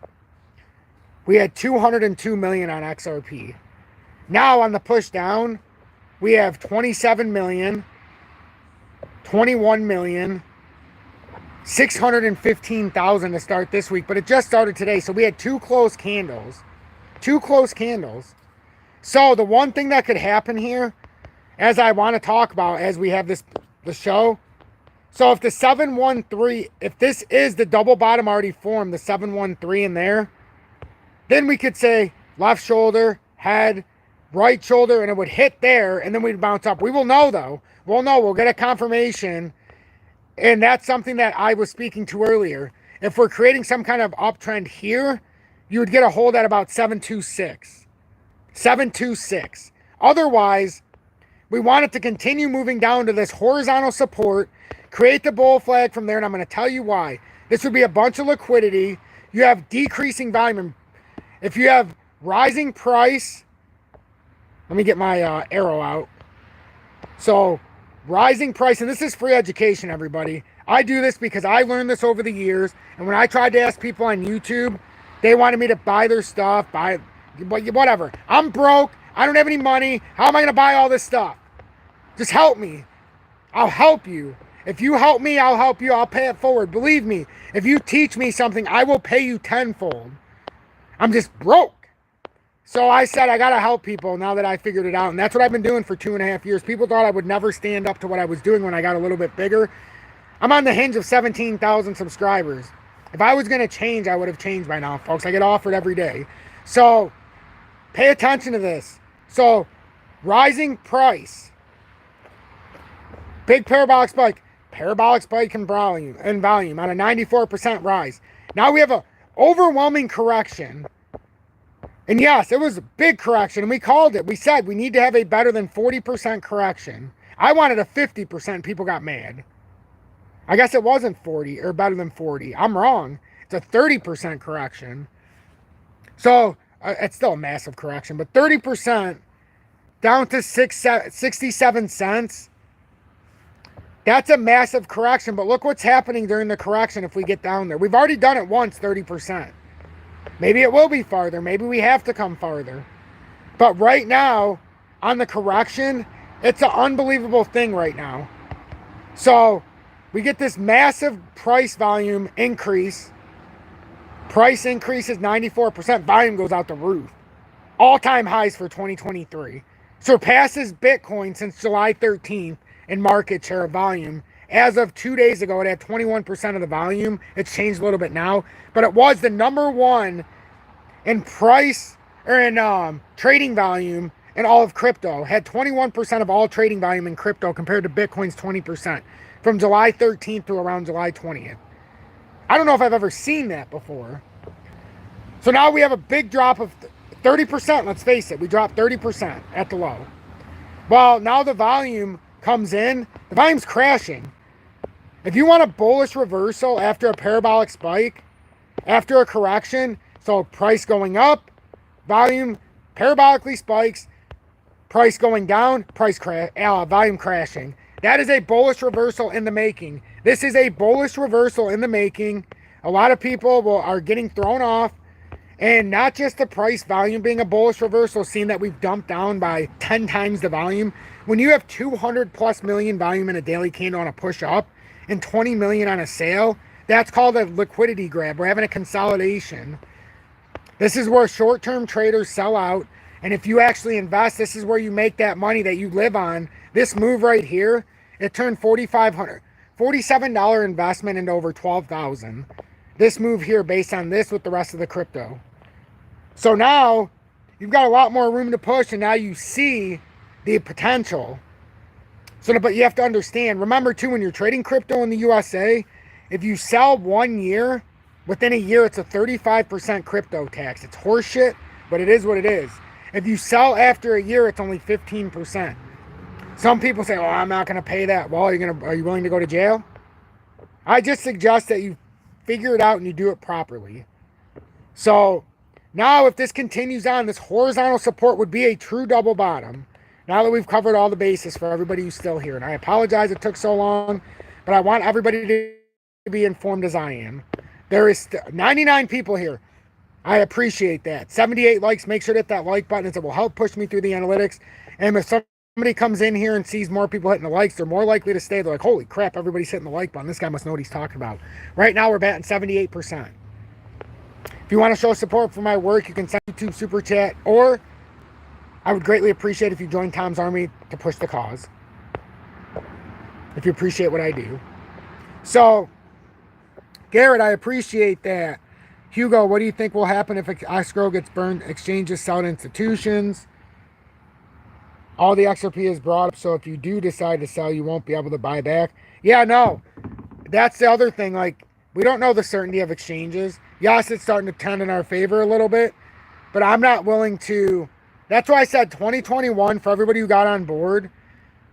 we had 202 million on XRP. Now, on the push down, we have 27 million, 21 million, 615,000 to start this week, but it just started today. So we had two close candles. So the one thing that could happen here, as I want to talk about as we have the show. So if the 713, if this is the double bottom already formed, the 713 in there, then we could say left shoulder, head, right shoulder, and it would hit there, and then we'd bounce up. We will know, though. We'll get a confirmation. And that's something that I was speaking to earlier. If we're creating some kind of uptrend here, you would get a hold at about 726. 726. Otherwise, We want it to continue moving down to this horizontal support, create the bull flag from there, and I'm going to tell you why. This would be a bunch of liquidity. You have decreasing volume. If you have rising price, let me get my arrow out. So rising price, and this is free education, everybody. I do this because I learned this over the years, and when I tried to ask people on YouTube, they wanted me to buy their stuff, whatever. I'm broke. I don't have any money. How am I going to buy all this stuff? Just help me. I'll help you. If you help me, I'll help you. I'll pay it forward. Believe me, if you teach me something, I will pay you tenfold. I'm just broke. So I said I got to help people now that I figured it out. And that's what I've been doing for 2.5 years. People thought I would never stand up to what I was doing when I got a little bit bigger. I'm on the hinge of 17,000 subscribers. If I was going to change, I would have changed by now, folks. I get offered every day. So pay attention to this. So rising price. Big parabolic spike. Parabolic spike in volume on a 94% rise. Now we have an overwhelming correction. And yes, it was a big correction, and we called it. We said we need to have a better than 40% correction. I wanted a 50%. People got mad. I guess it wasn't 40 or better than 40. I'm wrong. It's a 30% correction. So it's still a massive correction, but 30% down to 67 cents. That's a massive correction, but look what's happening during the correction if we get down there. We've already done it once, 30%. Maybe it will be farther. Maybe we have to come farther. But right now, on the correction, it's an unbelievable thing right now. So we get this massive price volume increase. Price increase is 94%. Volume goes out the roof. All-time highs for 2023. Surpasses Bitcoin since July 13th in market share of volume. As of 2 days ago, it had 21% of the volume. It's changed a little bit now, but it was the number one in price or in trading volume in all of crypto. Had 21% of all trading volume in crypto compared to Bitcoin's 20% from July 13th to around July 20th. I don't know if I've ever seen that before. So now we have a big drop of 30%. Let's face it, we dropped 30% at the low. Well, now the volume comes in. The volume's crashing. If you want a bullish reversal after a parabolic spike, after a correction, so price going up, volume parabolically spikes, price going down, volume crashing. That is a bullish reversal in the making. This is a bullish reversal in the making. A lot of people are getting thrown off, and not just the price volume being a bullish reversal, seeing that we've dumped down by 10 times the volume. When you have 200 plus million volume in a daily candle on a push up and 20 million on a sale, that's called a liquidity grab. We're having a consolidation. This is where short-term traders sell out. And if you actually invest, this is where you make that money that you live on. This move right here, it turned $47 investment into over $12,000. This move here based on this with the rest of the crypto. So now you've got a lot more room to push, and now you see the potential. So, but you have to understand, remember too, when you're trading crypto in the USA, if you sell 1 year, within a year, it's a 35% crypto tax. It's horseshit, but it is what it is. If you sell after a year, it's only 15%. Some people say, oh, I'm not going to pay that. Well, are you willing to go to jail? I just suggest that you figure it out and you do it properly. So now if this continues on, this horizontal support would be a true double bottom. Now that we've covered all the bases for everybody who's still here. And I apologize it took so long, but I want everybody to be informed as I am. There is 99 people here. I appreciate that. 78 likes. Make sure to hit that like button as it will help push me through the analytics. And if somebody comes in here and sees more people hitting the likes, they're more likely to stay. They're like, holy crap, everybody's hitting the like button. This guy must know what he's talking about. Right now, we're batting 78%. If you want to show support for my work, you can send YouTube Super Chat, or I would greatly appreciate if you join Tom's Army to push the cause. If you appreciate what I do. So, Garrett, I appreciate that. Hugo, what do you think will happen if escrow gets burned? Exchanges sell to institutions. All the XRP is brought up, so if you do decide to sell, you won't be able to buy back. Yeah, no. That's the other thing. Like, we don't know the certainty of exchanges. Yes, it's starting to tend in our favor a little bit, but I'm not willing to. That's why I said 2021, for everybody who got on board,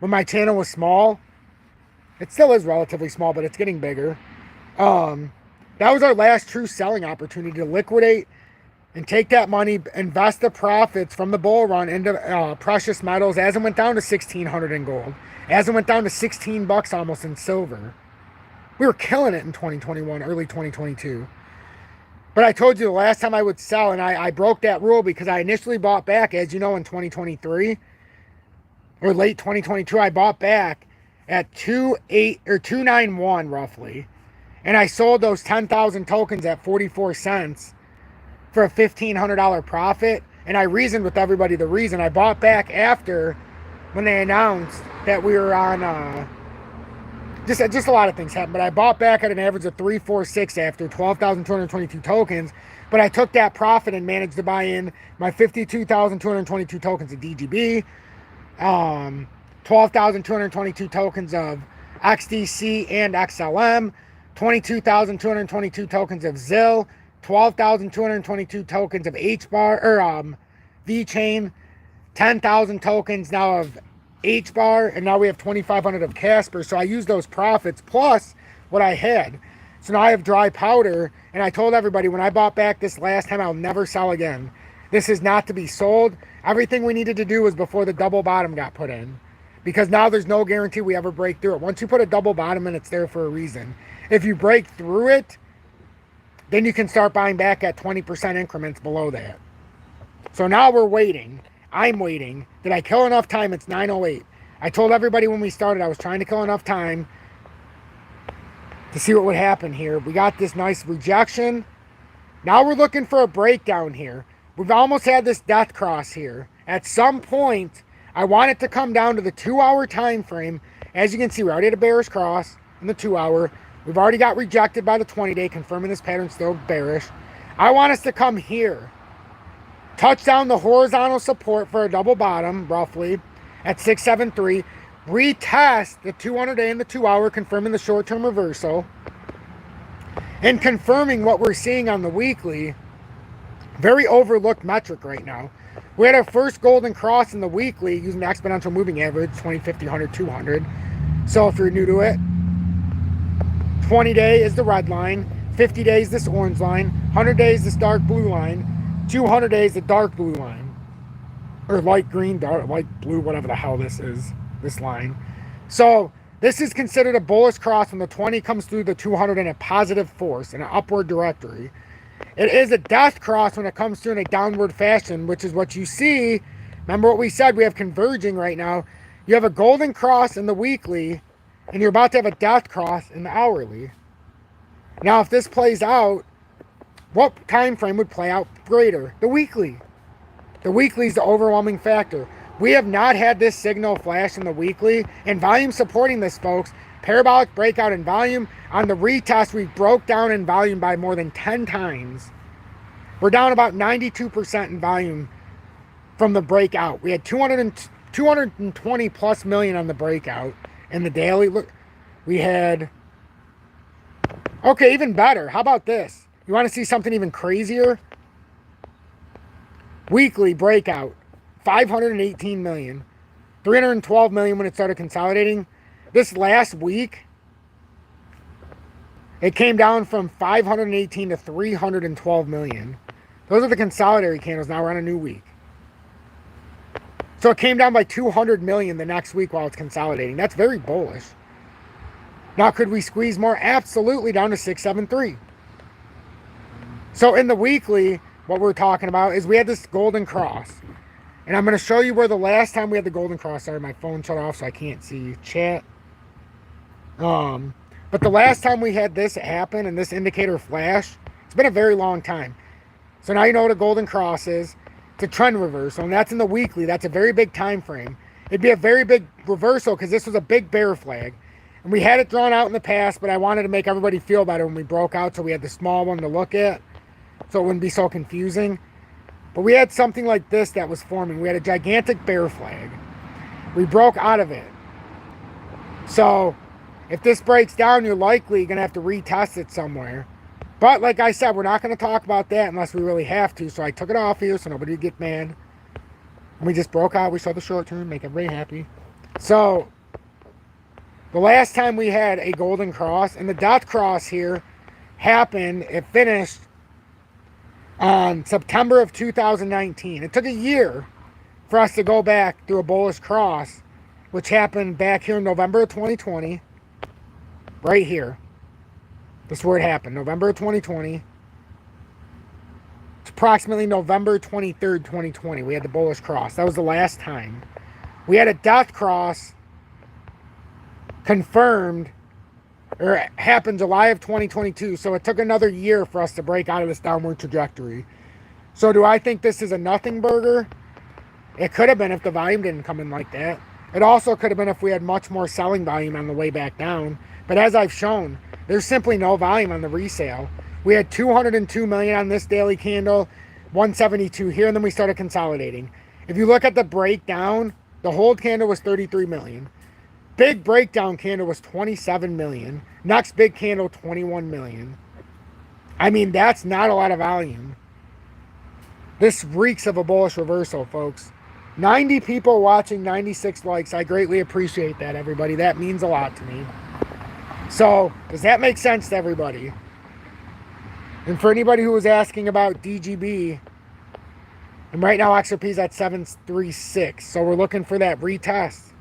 when my channel was small. It still is relatively small, but it's getting bigger. That was our last true selling opportunity to liquidate and take that money, invest the profits from the bull run into precious metals as it went down to 1,600 in gold, as it went down to $16 almost in silver. We were killing it in 2021, early 2022. But I told you the last time I would sell, and I broke that rule because I initially bought back, as you know, in 2023 or late 2022. I bought back at 291 roughly, and I sold those 10,000 tokens at 44 cents for a $1,500 profit. And I reasoned with everybody the reason I bought back after when they announced that we were on just a lot of things happened, but I bought back at an average of 346 after 12,222 tokens. But I took that profit and managed to buy in my 52,222 tokens of DGB, 12,222 tokens of XDC and XLM, 22,222 tokens of ZIL, 12,222 tokens of HBAR or VChain, 10,000 tokens now of HBAR, and now we have 2,500 of Casper. So I used those profits plus what I had. So now I have dry powder, and I told everybody when I bought back this last time, I'll never sell again. This is not to be sold. Everything we needed to do was before the double bottom got put in, because now there's no guarantee we ever break through it. Once you put a double bottom in, it's there for a reason. If you break through it, then you can start buying back at 20% increments below that. So now we're waiting. I'm waiting. Did I kill enough time? It's 9:08. I told everybody when we started I was trying to kill enough time to see what would happen here. We got this nice rejection. Now we're looking for a breakdown here. We've almost had this death cross here. At some point, I want it to come down to the 2-hour time frame. As you can see, we already had a bearish cross in the 2-hour. We've already got rejected by the 20-day, confirming this pattern still bearish. I want us to come here, touch down the horizontal support for a double bottom, roughly, at 673. Retest the 200-day and the 2-hour, confirming the short-term reversal. And confirming what we're seeing on the weekly. Very overlooked metric right now. We had our first golden cross in the weekly using the exponential moving average, 20, 50, 100, 200. So if you're new to it, 20-day is the red line, 50 days this orange line, 100 days this dark blue line, 200 days the dark blue line, or light green, dark, light blue, whatever the hell this is, this line. So this is considered a bullish cross when the 20 comes through the 200 in a positive force, in an upward directory. It is a death cross when it comes through in a downward fashion, which is what you see. Remember what we said, we have converging right now. You have a golden cross in the weekly, and you're about to have a death cross in the hourly. Now, if this plays out, what time frame would play out greater? The weekly. The weekly is the overwhelming factor. We have not had this signal flash in the weekly, and volume supporting this, folks. Parabolic breakout in volume. On the retest, we broke down in volume by more than 10 times. We're down about 92% in volume from the breakout. We had 220 plus million on the breakout. In the daily, look, we had, okay, even better. How about this? You want to see something even crazier? Weekly breakout, 518 million, 312 million when it started consolidating. This last week, it came down from 518 to 312 million. Those are the consolidatory candles. Now we're on a new week. So it came down by 200 million the next week while it's consolidating. That's very bullish. Now, could we squeeze more? Absolutely, down to 673. So in the weekly, what we're talking about is we had this golden cross. And I'm going to show you where the last time we had the golden cross, sorry, my phone shut off so I can't see chat. But the last time we had this happen and this indicator flash, it's been a very long time. So now you know what a golden cross is. It's a trend reversal, and that's in the weekly. That's a very big time frame. It'd be a very big reversal because this was a big bear flag. And we had it drawn out in the past, but I wanted to make everybody feel better when we broke out, so we had the small one to look at, so it wouldn't be so confusing. But we had something like this that was forming. We had a gigantic bear flag. We broke out of it. So if this breaks down, you're likely going to have to retest it somewhere. But like I said, we're not going to talk about that unless we really have to. So I took it off here so nobody would get mad. And we just broke out. We saw the short term, make everybody happy. So The last time we had a golden cross, and the dot cross here happened, it finished on September of 2019. It took a year for us to go back through a bullish cross, which happened back here in November of 2020. Right here. This is where it happened. November of 2020. It's approximately November 23rd, 2020. We had the bullish cross. That was the last time. We had a dot cross confirmed, or it happened July of 2022. So it took another year for us to break out of this downward trajectory. So do I think this is a nothing burger? It could have been if the volume didn't come in like that. It also could have been if we had much more selling volume on the way back down. But as I've shown, there's simply no volume on the resale. We had 202 million on this daily candle, 172 here, and then we started consolidating. If you look at the breakdown, the hold candle was 33 million. Big breakdown candle was 27 million. Next big candle, 21 million. I mean, that's not a lot of volume. This reeks of a bullish reversal, folks. 90 people watching, 96 likes. I greatly appreciate that, everybody. That means a lot to me. So, does that make sense to everybody? And for anybody who was asking about DGB, and right now XRP is at 736, so we're looking for that retest.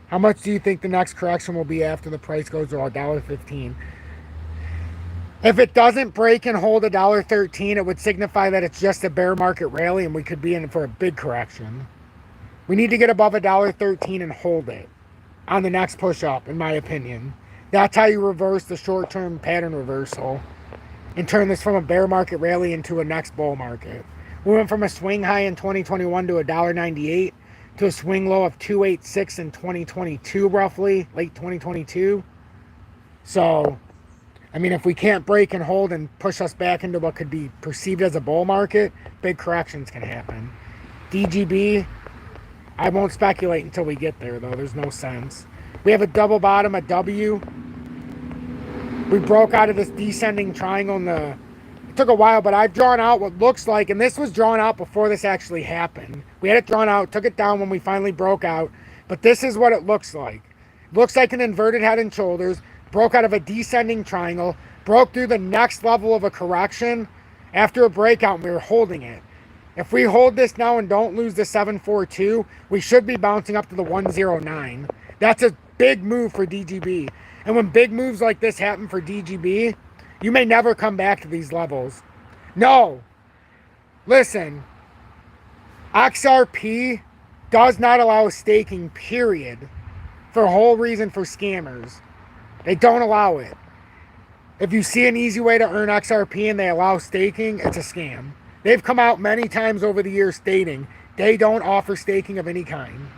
How much do you think the next correction will be after the price goes to $1.15? If it doesn't break and hold $1.13, it would signify that it's just a bear market rally and we could be in for a big correction. We need to get above $1.13 and hold it on the next push up, in my opinion. That's how you reverse the short-term pattern reversal and turn this from a bear market rally into a next bull market. We went from a swing high in 2021 to $1.98 to a swing low of 286 in 2022, roughly, late 2022. So, I mean, if we can't break and hold and push us back into what could be perceived as a bull market, big corrections can happen. DGB, I won't speculate until we get there, though. There's no sense. We have a double bottom, a W. We broke out of this descending triangle in the... It took a while, but I've drawn out what looks like, and this was drawn out before this actually happened. We had it drawn out, took it down when we finally broke out, but this is what it looks like. It looks like an inverted head and shoulders, broke out of a descending triangle, broke through the next level of a correction after a breakout, and we were holding it. If we hold this now and don't lose the 742, we should be bouncing up to the 109. That's a big move for DGB. And when big moves like this happen for DGB, you may never come back to these levels. No. Listen. XRP does not allow staking, period. For a whole reason for scammers. They don't allow it. If you see an easy way to earn XRP and they allow staking, it's a scam. They've come out many times over the years stating they don't offer staking of any kind.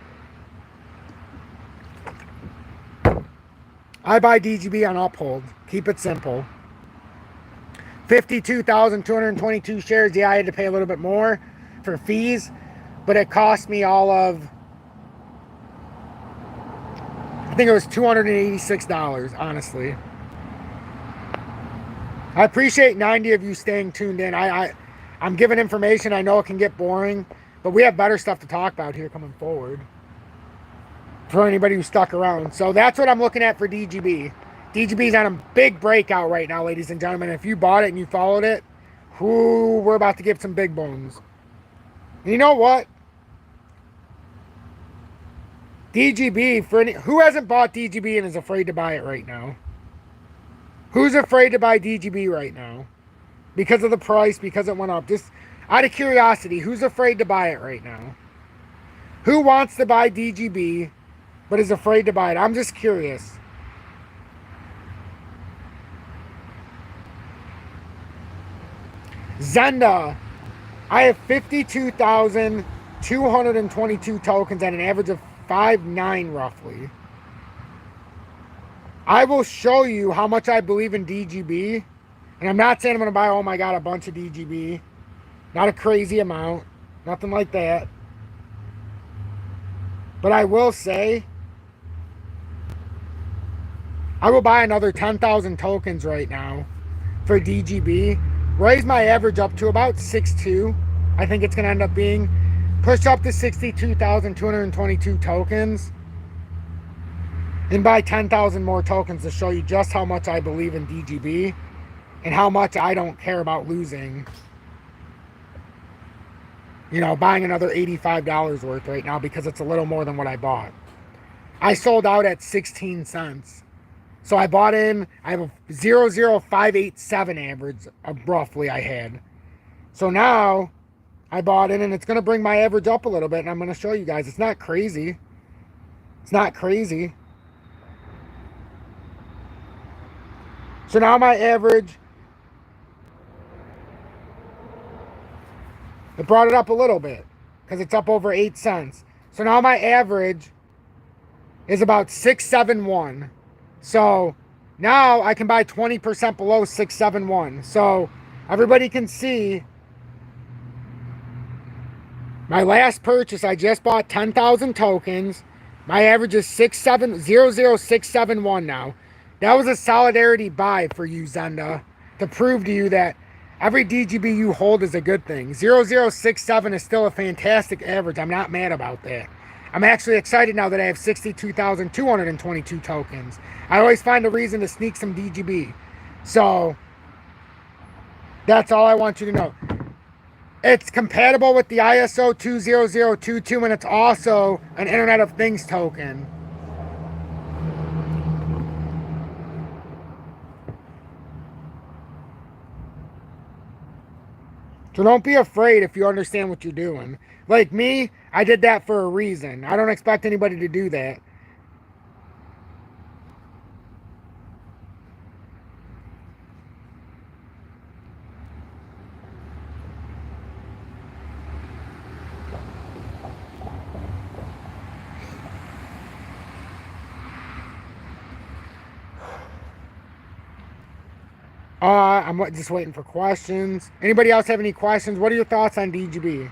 I buy DGB on uphold. Keep it simple. 52,222 shares. Yeah, I had to pay a little bit more for fees, but it cost me all of, I think it was $286, honestly. I appreciate 90 of you staying tuned in. I'm giving information. I know it can get boring, but we have better stuff to talk about here coming forward for anybody who stuck around. So that's what I'm looking at for DGB. DGB's on a big breakout right now, ladies and gentlemen. If you bought it and you followed it, we're about to give some big bones. And you know what? DGB, who hasn't bought DGB and is afraid to buy it right now? Who's afraid to buy DGB right now? Because of the price, because it went up. Just out of curiosity, who's afraid to buy it right now? Who wants to buy DGB but is afraid to buy it? I'm just curious. Zenda, I have 52,222 tokens at an average of 5.9 roughly. I will show you how much I believe in DGB. And I'm not saying I'm going to buy, oh my God, a bunch of DGB. Not a crazy amount. Nothing like that. But I will say, I will buy another 10,000 tokens right now for DGB. Raise my average up to about 6.2. I think it's going to end up being. Push up to 62,222 tokens. and buy 10,000 more tokens to show you just how much I believe in DGB and how much I don't care about losing. You know, buying another $85 worth right now because it's a little more than what I bought. I sold out at 16 cents. So I bought in, I have a 0.0587 average roughly I had. So now I bought in and it's going to bring my average up a little bit, and I'm going to show you guys. It's not crazy. It's not crazy. So now my average, it brought it up a little bit because it's up over 8 cents. So now my average is about 671. So now I can buy 20% below 671. So everybody can see my last purchase, I just bought 10,000 tokens. My average is 00671 now. That was a solidarity buy for you, Zenda, to prove to you that every DGB you hold is a good thing. 0067 is still a fantastic average. I'm not mad about that. I'm actually excited now that I have 62,222 tokens. I always find a reason to sneak some DGB. So that's all I want you to know. It's compatible with the ISO 20022, and it's also an Internet of Things token. So don't be afraid if you understand what you're doing. Like me, I did that for a reason. I don't expect anybody to do that. I'm just waiting for questions. Anybody else have any questions? What are your thoughts on DGB?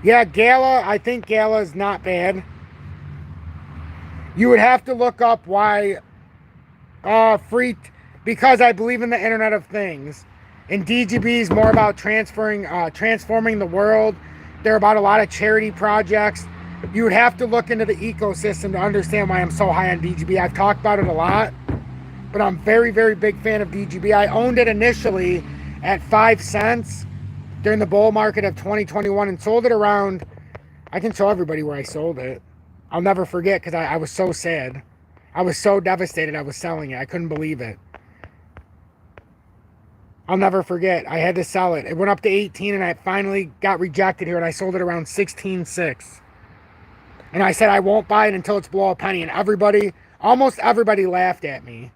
Yeah, Gala, I think Gala is not bad. You would have to look up why because I believe in the Internet of Things. And DGB is more about transforming the world. They're about a lot of charity projects. You would have to look into the ecosystem to understand why I'm so high on DGB. I've talked about it a lot, but I'm very, very big fan of DGB. I owned it initially at 5 cents during the bull market of 2021 and sold it around, I can show everybody where I sold it. I'll never forget because I was so sad. I was so devastated I was selling it. I couldn't believe it. I'll never forget. I had to sell it. It went up to 18 and I finally got rejected here and I sold it around 16.6. And I said I won't buy it until it's below a penny. And everybody, almost everybody laughed at me.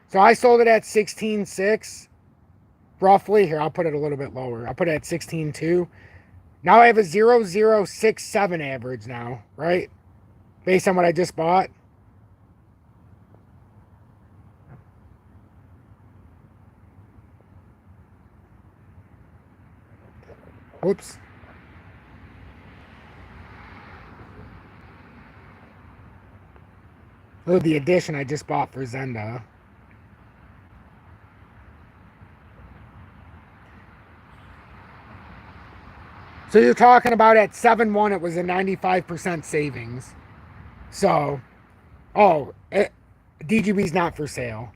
So I sold it at 16.6. Roughly. Here, I'll put it a little bit lower. I'll put it at 16.2. Now I have a 0.067 average now, right? Based on what I just bought. Whoops. Oh, the edition I just bought for Zenda. So you're talking about at 7.1, it was a 95% savings. So, DGB's not for sale.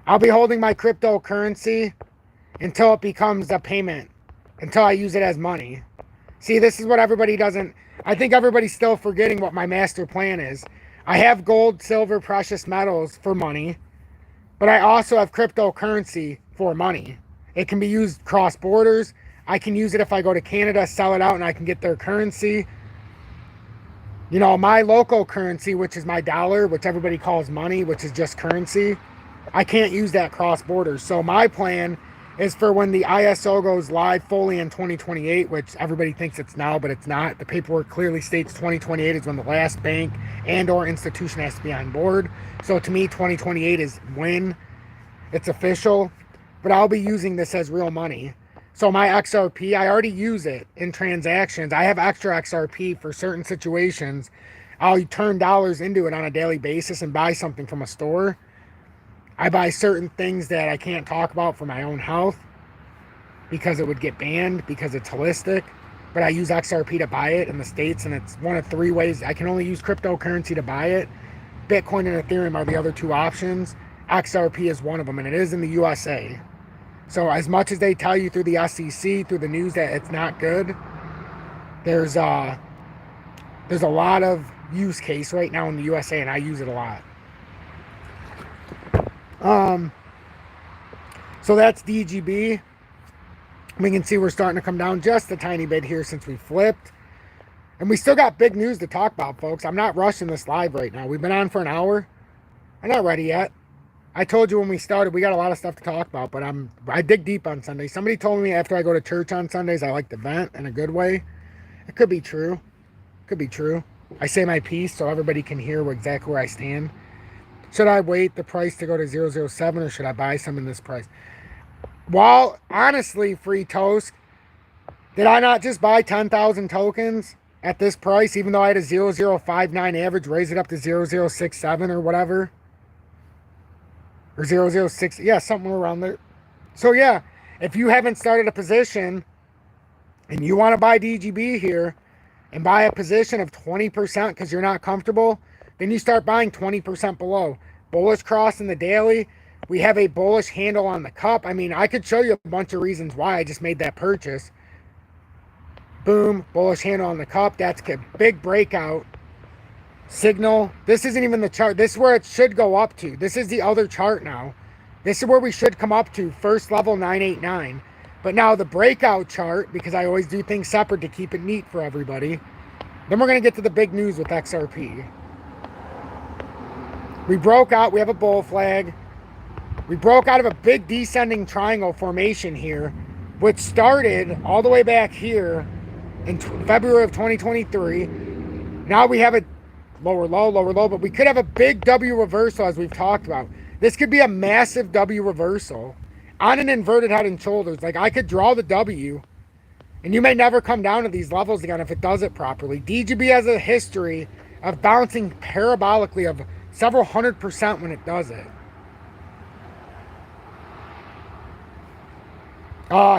I'll be holding my cryptocurrency until it becomes a payment, until I use it as money. See, this is what everybody doesn't, I think everybody's still forgetting what my master plan is. I have gold, silver, precious metals for money, but I also have cryptocurrency for money. It can be used cross borders. I can use it if I go to Canada, sell it out, and I can get their currency. You know, my local currency, which is my dollar, which everybody calls money, which is just currency, I can't use that cross borders. So my plan is for when the ISO goes live fully in 2028, which everybody thinks it's now, but it's not. The paperwork clearly states 2028 is when the last bank and or institution has to be on board. So to me, 2028 is when it's official. But I'll be using this as real money. So my XRP, I already use it in transactions. I have extra XRP for certain situations. I'll turn dollars into it on a daily basis and buy something from a store. I buy certain things that I can't talk about for my own health. because it would get banned because it's holistic. But I use XRP to buy it in the States, and it's one of 3 ways. I can only use cryptocurrency to buy it. Bitcoin and Ethereum are the other 2 options. XRP is one of them, and it is in the USA. So as much as they tell you through the SEC, through the news that it's not good, there's a lot of use case right now in the USA, and I use it a lot. So that's DGB. We can see we're starting to come down just a tiny bit here since we flipped. And we still got big news to talk about, folks. I'm not rushing this live right now. We've been on for an hour. I'm not ready yet. I told you when we started, we got a lot of stuff to talk about, but I dig deep on Sundays. Somebody told me after I go to church on Sundays, I like to vent in a good way. It could be true. Could be true. I say my piece so everybody can hear exactly where I stand. Should I wait the price to go to 007 or should I buy some in this price? Well, honestly, Free Toast, did I not just buy 10,000 tokens at this price, even though I had a 0059 average, raise it up to 0067 or whatever? Or 006, yeah, somewhere around there. So yeah, if you haven't started a position and you want to buy DGB here and buy a position of 20% because you're not comfortable, then you start buying 20% below. Bullish cross in the daily. We have a bullish handle on the cup. I mean, I could show you a bunch of reasons why I just made that purchase. Boom, bullish handle on the cup. That's a big breakout. Signal. This isn't even the chart. This is where it should go up to. This is the other chart now. This is where we should come up to. First level 989. But now the breakout chart, because I always do things separate to keep it neat for everybody. Then we're going to get to the big news with XRP. We broke out. We have a bull flag. We broke out of a big descending triangle formation here, which started all the way back here in February of 2023. Now we have a lower low, but we could have a big W reversal as we've talked about. This could be a massive W reversal on an inverted head and shoulders. Like I could draw the W, and you may never come down to these levels again if it does it properly. DGB has a history of bouncing parabolically of several 100% when it does it.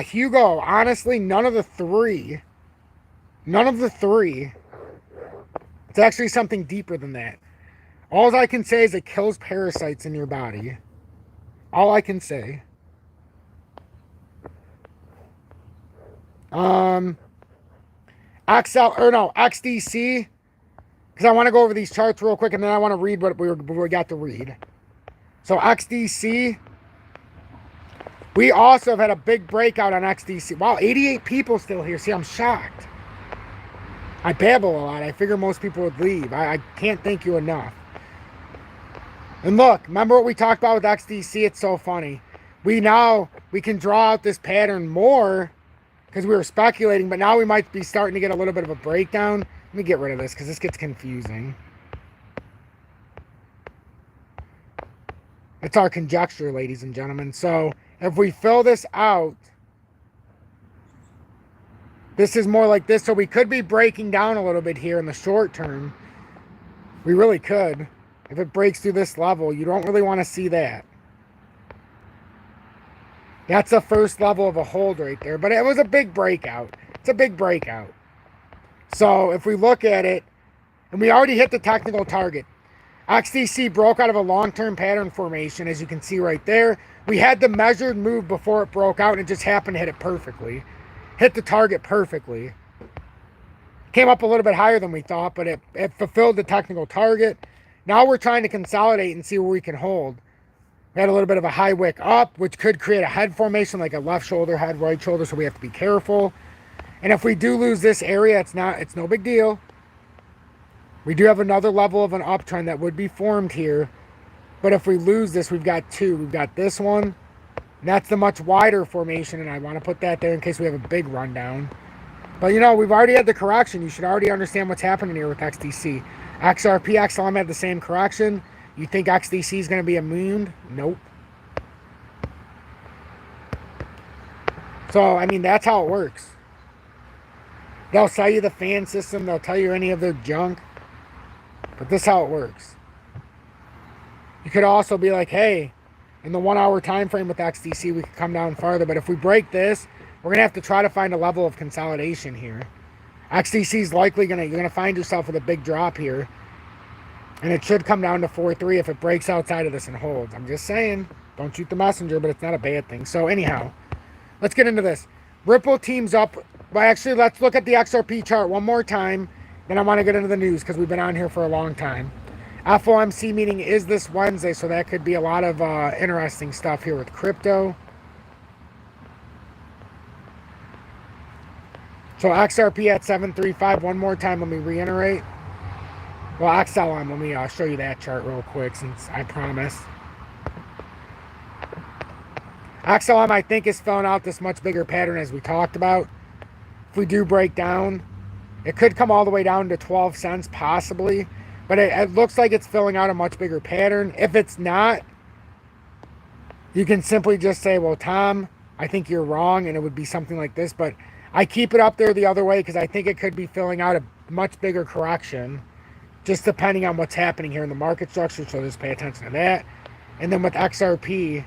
Hugo, honestly, none of the three. None of the three. It's actually something deeper than that. All I can say is it kills parasites in your body. All I can say. XDC. Because I want to go over these charts real quick and then I want to read what we got to read. So XDC. We also have had a big breakout on XDC. Wow, 88 people still here. See, I'm shocked. I babble a lot. I figure most people would leave. I can't thank you enough. And look, remember what we talked about with XDC? It's so funny. We can draw out this pattern more because we were speculating, but now we might be starting to get a little bit of a breakdown. Let me get rid of this because this gets confusing. It's our conjecture, ladies and gentlemen. So if we fill this out, this is more like this. So we could be breaking down a little bit here in the short term. We really could. If it breaks through this level, you don't really want to see that. That's the first level of a hold right there. But it was a big breakout. It's a big breakout. So if we look at it, and we already hit the technical target. XDC broke out of a long-term pattern formation, as you can see right there. We had the measured move before it broke out, and it just happened to hit it perfectly. Hit the target perfectly. Came up a little bit higher than we thought, but it fulfilled the technical target. Now we're trying to consolidate and see where we can hold. We had a little bit of a high wick up, which could create a head formation, like a left shoulder, head, right shoulder, so we have to be careful. And if we do lose this area, it's no big deal. We do have another level of an uptrend that would be formed here. But if we lose this, we've got two. We've got this one. And that's the much wider formation, and I want to put that there in case we have a big rundown. But, you know, we've already had the correction. You should already understand what's happening here with XDC. XRP, XLM had the same correction. You think XDC is going to be immune? Nope. So, I mean, that's how it works. They'll sell you the fan system. They'll tell you any of their junk. But this is how it works. You could also be like, hey, in the 1 hour time frame with XDC, we could come down farther. But if we break this, we're going to have to try to find a level of consolidation here. XDC is likely you're going to find yourself with a big drop here. And it should come down to 4.3 if it breaks outside of this and holds. I'm just saying, don't shoot the messenger, but it's not a bad thing. So anyhow, let's get into this. Ripple teams up. Well, actually, let's look at the XRP chart one more time. Then I want to get into the news because we've been on here for a long time. FOMC meeting is this Wednesday, so that could be a lot of interesting stuff here with crypto. So XRP at 735. One more time, let me reiterate. Well, XLM, let me show you that chart real quick since I promised. XLM, I think, is filling out this much bigger pattern as we talked about. If we do break down, it could come all the way down to 12 cents possibly. But it looks like it's filling out a much bigger pattern. If it's not, you can simply just say, well, Tom, I think you're wrong, and it would be something like this. But I keep it up there the other way because I think it could be filling out a much bigger correction, just depending on what's happening here in the market structure. So just pay attention to that. And then with XRP,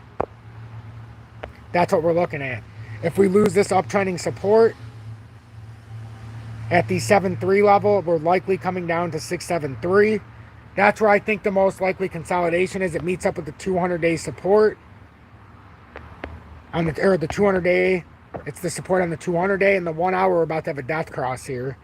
that's what we're looking at. If we lose this uptrending support at the 7.3 level, we're likely coming down to 6.73. That's where I think the most likely consolidation is. It meets up with the 200-day support on the 200-day. It's the support on the 200-day, and the 1 hour we're about to have a death cross here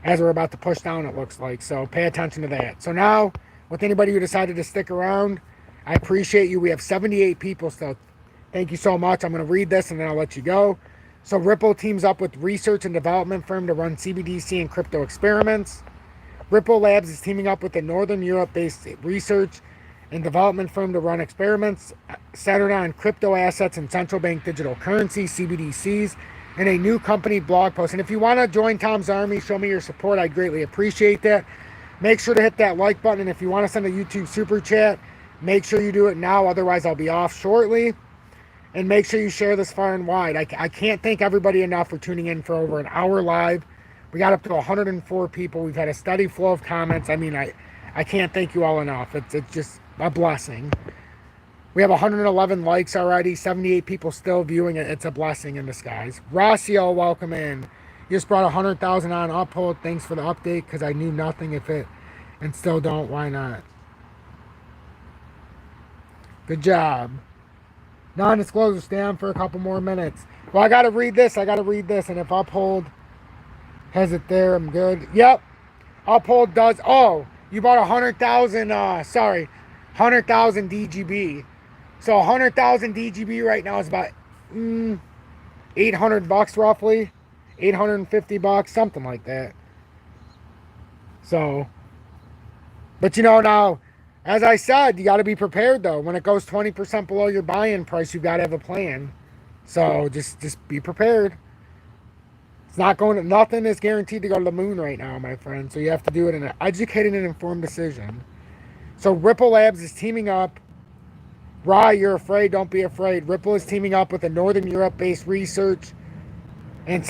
as we're about to push down, it looks like. So pay attention to that. So now, with anybody who decided to stick around, I appreciate you. We have 78 people still. Thank you so much. I'm going to read this and then I'll let you go. So Ripple teams up with research and development firm to run CBDC and crypto experiments. Ripple Labs is teaming up with a Northern Europe-based research and development firm to run experiments centered on crypto assets and central bank digital currency, CBDCs, in a new company blog post. And if you want to join Tom's Army, show me your support. I'd greatly appreciate that. Make sure to hit that like button. And if you want to send a YouTube super chat, make sure you do it now. Otherwise, I'll be off shortly. And make sure you share this far and wide. I can't thank everybody enough for tuning in for over an hour live. We got up to 104 people. We've had a steady flow of comments. I mean, I can't thank you all enough. It's just a blessing. We have 111 likes already. 78 people still viewing it. It's a blessing in disguise. Rocio, welcome in. You just brought 100,000 on Uphold. Thanks for the update because I knew nothing if it and still don't. Why not? Good job. Non-disclosure, stay on for a couple more minutes. Well, I got to read this. And if Uphold has it there, I'm good. Yep. Uphold does. Oh, you bought 100,000. 100,000 DGB. So 100,000 DGB right now is about $800 roughly. $850, something like that. So, but now, as I said, you got to be prepared though. When it goes 20% below your buy-in price, you got to have a plan. So just be prepared. It's not going to, nothing is guaranteed to go to the moon right now, my friend. So you have to do it in an educated and informed decision. So Ripple Labs is teaming up. Rye, you're afraid, don't be afraid. Ripple is teaming up with a Northern Europe-based research and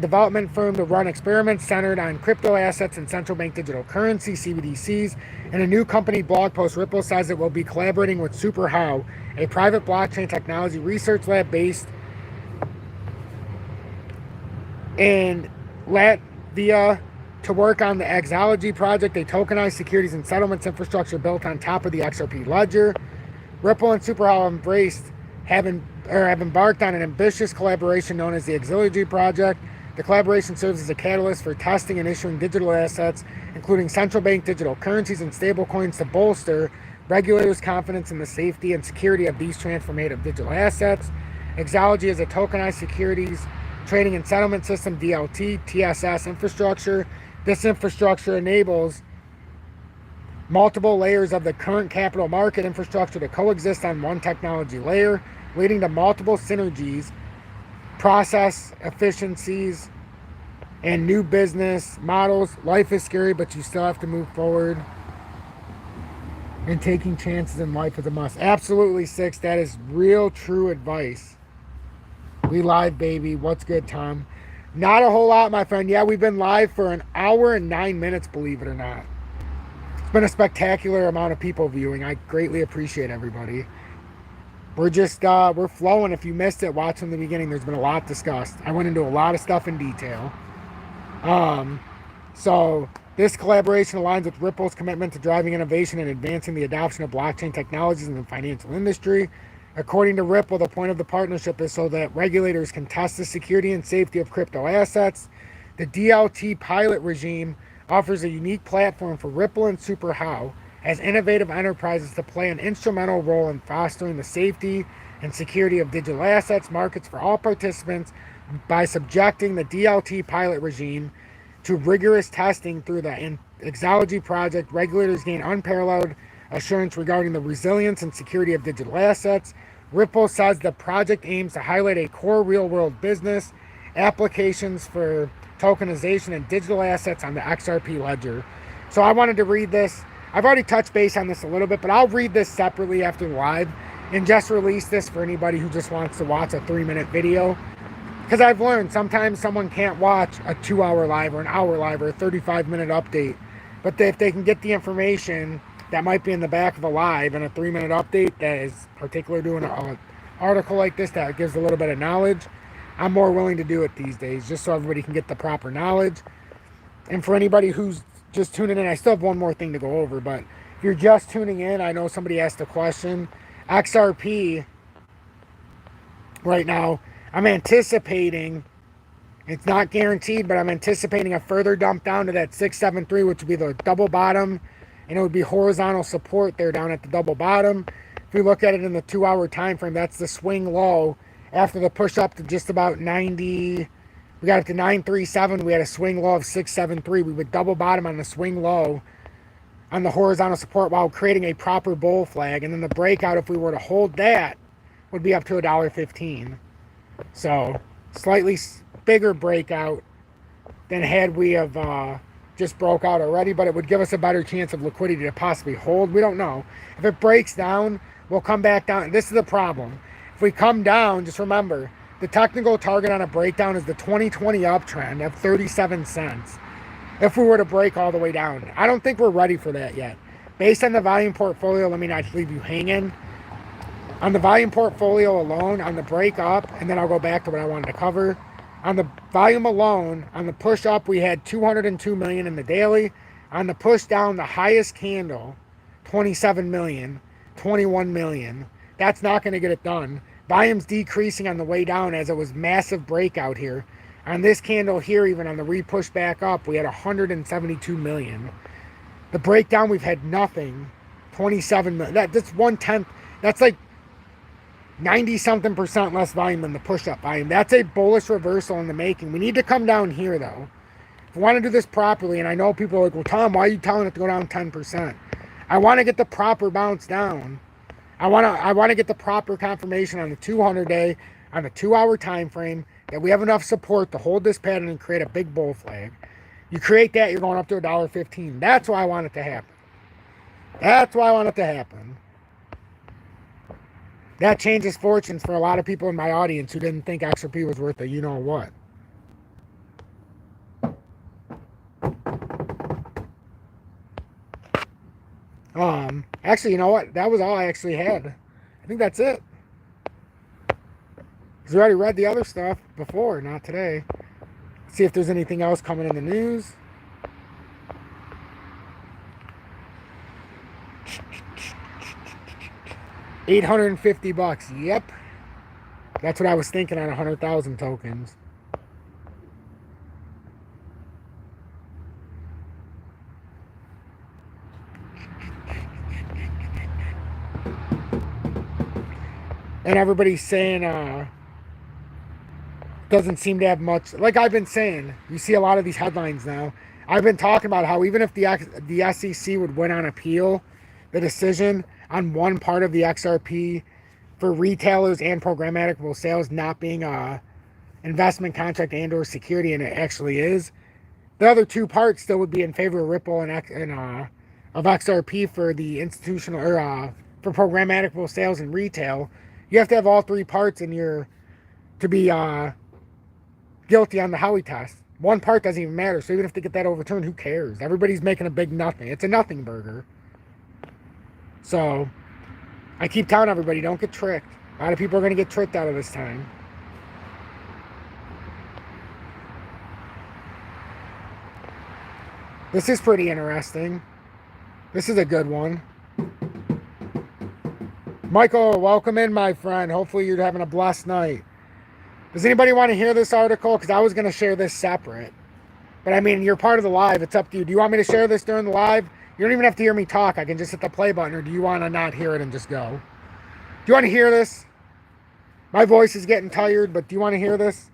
development firm to run experiments centered on crypto assets and central bank digital currency, CBDCs. In a new company blog post, Ripple says it will be collaborating with SuperHow, a private blockchain technology research lab based in Latvia, to work on the Exology project, a tokenized securities and settlements infrastructure built on top of the XRP ledger. Ripple and SuperHow have embarked on an ambitious collaboration known as the Exology project. The collaboration serves as a catalyst for testing and issuing digital assets, including central bank digital currencies and stablecoins, to bolster regulators' confidence in the safety and security of these transformative digital assets. Exology is a tokenized securities trading and settlement system, DLT, TSS infrastructure. This infrastructure enables multiple layers of the current capital market infrastructure to coexist on one technology layer, leading to multiple synergies, process efficiencies, and new business models. Life is scary, but you still have to move forward. And taking chances in life is a must. Absolutely, Six. That is real, true advice. We live, baby. What's good, Tom? Not a whole lot, my friend. Yeah, we've been live for an hour and 9 minutes, believe it or not. It's been a spectacular amount of people viewing. I greatly appreciate everybody. we're just we're flowing. If you missed it, watch from the beginning. There's been a lot discussed. I went into a lot of stuff in detail. So this collaboration aligns with Ripple's commitment to driving innovation and advancing the adoption of blockchain technologies in the financial industry. According to Ripple, the point of the partnership is so that regulators can test the security and safety of crypto assets. The DLT pilot regime offers a unique platform for Ripple and SuperHow as innovative enterprises to play an instrumental role in fostering the safety and security of digital assets markets for all participants by subjecting the DLT pilot regime to rigorous testing through the Exology project. Regulators gain unparalleled assurance regarding the resilience and security of digital assets. Ripple says the project aims to highlight a core real-world business applications for tokenization and digital assets on the XRP ledger. So I wanted to read this. I've already touched base on this a little bit, but I'll read this separately after the live and just release this for anybody who just wants to watch a 3-minute video. Because I've learned sometimes someone can't watch a 2-hour live or an hour live or a 35-minute update. But if they can get the information that might be in the back of a live and a 3-minute update that is particular doing an article like this that gives a little bit of knowledge, I'm more willing to do it these days just so everybody can get the proper knowledge. And for anybody who's just tuning in, I still have one more thing to go over, but if you're just tuning in, I know somebody asked a question. XRP right now, I'm anticipating, it's not guaranteed, but I'm anticipating a further dump down to that 673, which would be the double bottom, and it would be horizontal support there down at the double bottom. If we look at it in the 2-hour time frame, that's the swing low. After the push up to just about 90, we got up to 937, we had a swing low of 673. We would double bottom on the swing low on the horizontal support while creating a proper bull flag, and then the breakout, if we were to hold that, would be up to $1.15. So slightly bigger breakout than had we have just broke out already, but it would give us a better chance of liquidity to possibly hold. We don't know. If it breaks down, we'll come back down. This is the problem. If we come down, just remember, the technical target on a breakdown is the 2020 uptrend of 37 cents. If we were to break all the way down, I don't think we're ready for that yet. Based on the volume portfolio, let me not leave you hanging. On the volume portfolio alone, on the break up, and then I'll go back to what I wanted to cover. On the volume alone, on the push up, we had 202 million in the daily. On the push down, the highest candle, 27 million, 21 million. That's not going to get it done. Volume's decreasing on the way down as it was massive breakout here. On this candle here, even on the re-push back up, we had 172 million. The breakdown, we've had nothing. 27 million. That's 1/10. That's like 90-something% less volume than the push-up volume. That's a bullish reversal in the making. We need to come down here, though. If we want to do this properly, and I know people are like, well, Tom, why are you telling it to go down 10%? I want to get the proper bounce down. I want to get the proper confirmation on the 200-day, on the 2-hour time frame, that we have enough support to hold this pattern and create a big bull flag. You create that, you're going up to $1.15. That's why I want it to happen. That's why I want it to happen. That changes fortunes for a lot of people in my audience who didn't think XRP was worth a you-know-what. Actually, you know what? That was all I actually had. I think that's it. Because we already read the other stuff before, not today. Let's see if there's anything else coming in the news. $850. Yep. That's what I was thinking on 100,000 tokens. And everybody's saying doesn't seem to have much. Like I've been saying, you see a lot of these headlines now. I've been talking about how even if the SEC would win on appeal, the decision on one part of the XRP for retailers and programmatical sales not being a investment contract and or security, and it actually is, the other two parts still would be in favor of Ripple and of XRP for the institutional or for programmatical sales and retail. You have to have all three parts in your to be guilty on the Howey test. One part doesn't even matter. So even if they get that overturned, who cares? Everybody's making a big nothing. It's a nothing burger. So I keep telling everybody, don't get tricked. A lot of people are going to get tricked out of this time. This is pretty interesting. This is a good one. Michael, welcome in, my friend. Hopefully you're having a blessed night. Does anybody want to hear this article? Because I was going to share this separate. But I mean, you're part of the live. It's up to you. Do you want me to share this during the live? You don't even have to hear me talk. I can just hit the play button. Or do you want to not hear it and just go? Do you want to hear this? My voice is getting tired, but do you want to hear this?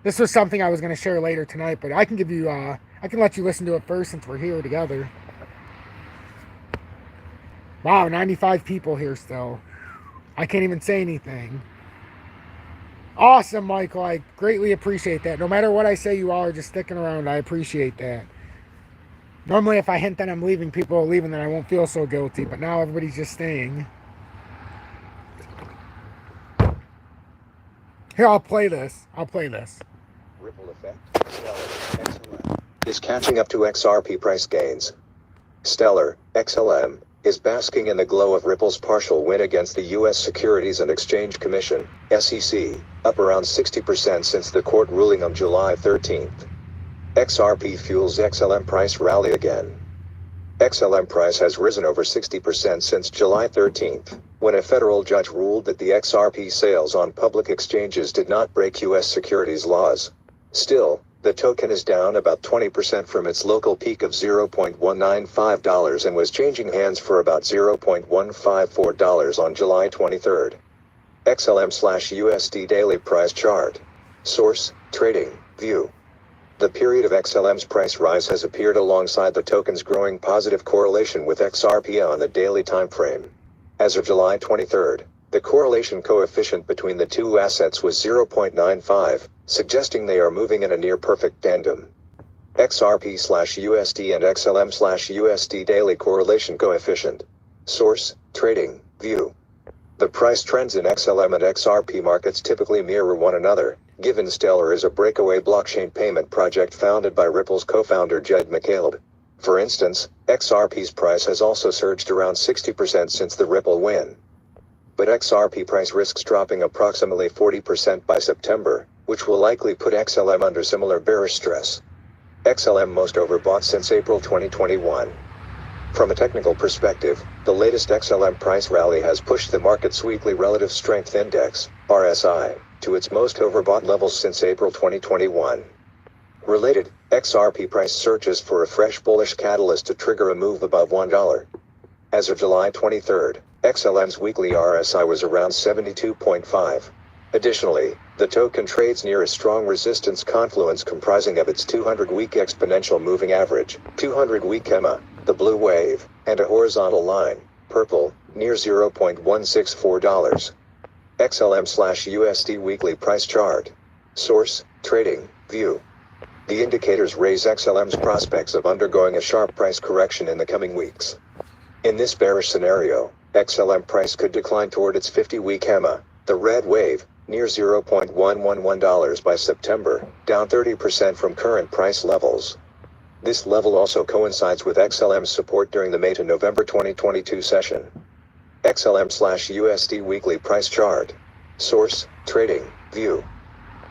This was something I was going to share later tonight, but I can give you, I can let you listen to it first since we're here together. Wow, 95 people here still. I can't even say anything. Awesome, Michael. I greatly appreciate that. No matter what I say, you all are just sticking around. I appreciate that. Normally, if I hint that I'm leaving, people are leaving, then I won't feel so guilty. But now everybody's just staying. Here, I'll play this. Ripple effect. Stellar is catching up to XRP price gains. Stellar, XLM, is basking in the glow of Ripple's partial win against the U.S. Securities and Exchange Commission, SEC, up around 60% since the court ruling on July 13th. XRP fuels XLM price rally again. XLM price has risen over 60% since July 13th, when a federal judge ruled that the XRP sales on public exchanges did not break U.S. securities laws. Still, the token is down about 20% from its local peak of $0.195 and was changing hands for about $0.154 on July 23rd. XLM/USD daily price chart. Source, Trading, View. The period of XLM's price rise has appeared alongside the token's growing positive correlation with XRP on the daily time frame. As of July 23rd, the correlation coefficient between the two assets was 0.95, suggesting they are moving in a near-perfect tandem. XRP/USD and XLM/USD daily correlation coefficient. Source, Trading, View. The price trends in XLM and XRP markets typically mirror one another, given Stellar is a breakaway blockchain payment project founded by Ripple's co-founder Jed McCaleb. For instance, XRP's price has also surged around 60% since the Ripple win. But XRP price risks dropping approximately 40% by September, which will likely put XLM under similar bearish stress. XLM most overbought since April 2021. From a technical perspective, the latest XLM price rally has pushed the market's weekly relative strength index, RSI, to its most overbought levels since April 2021. Related, XRP price searches for a fresh bullish catalyst to trigger a move above $1. As of July 23rd, XLM's weekly RSI was around 72.5. Additionally, the token trades near a strong resistance confluence comprising of its 200-week exponential moving average, 200-week EMA, the blue wave, and a horizontal line, purple, near $0.164. XLM/USD weekly price chart. Source, Trading, View. The indicators raise XLM's prospects of undergoing a sharp price correction in the coming weeks. In this bearish scenario, XLM price could decline toward its 50-week EMA, the red wave, near $0.111 by September, down 30% from current price levels. This level also coincides with XLM's support during the May to November 2022 session. XLM/USD weekly price chart. Source, Trading, View.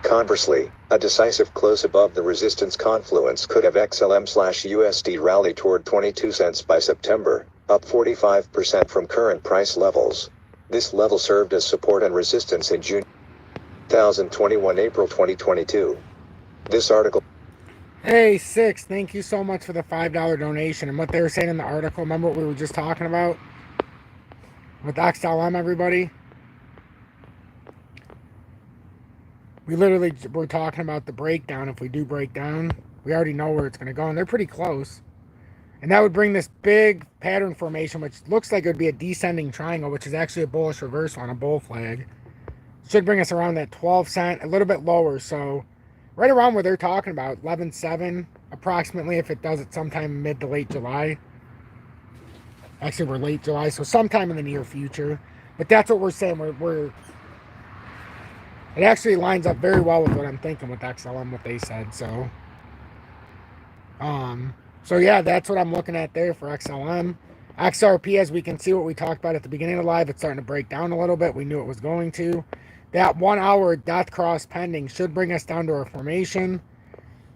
Conversely, a decisive close above the resistance confluence could have XLM/USD rally toward 22 cents by September, up 45% from current price levels. This level served as support and resistance in June 2021, April 2022. This article. Hey, Six, thank you so much for the $5 donation. And what they were saying in the article, remember what we were just talking about? With XLM, everybody? We literally were talking about the breakdown. If we do break down, we already know where it's going to go. And they're pretty close. And that would bring this big pattern formation, which looks like it would be a descending triangle, which is actually a bullish reversal on a bull flag. Should bring us around that 12 cent, a little bit lower. So right around where they're talking about, 11.7 approximately, if it does it sometime mid to late July. Actually, we're late July, so sometime in the near future. But that's what we're saying. It actually lines up very well with what I'm thinking with XLM, what they said. So yeah, that's what I'm looking at there for XLM. XRP, as we can see what we talked about at the beginning of the live, it's starting to break down a little bit. We knew it was going to. That 1 hour death cross pending should bring us down to our formation.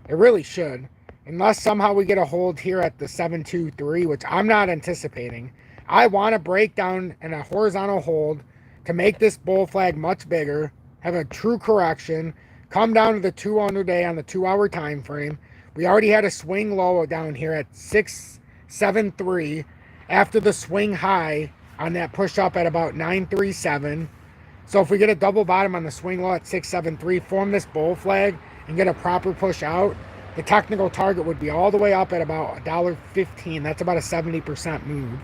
It really should. Unless somehow we get a hold here at the 723, which I'm not anticipating. I want to break down in a horizontal hold to make this bull flag much bigger, have a true correction, come down to the 200 day on the 2 hour time frame. We already had a swing low down here at 673 after the swing high on that push up at about 937. So if we get a double bottom on the swing low at 673, form this bull flag and get a proper push out, the technical target would be all the way up at about $1.15. That's about a 70% move.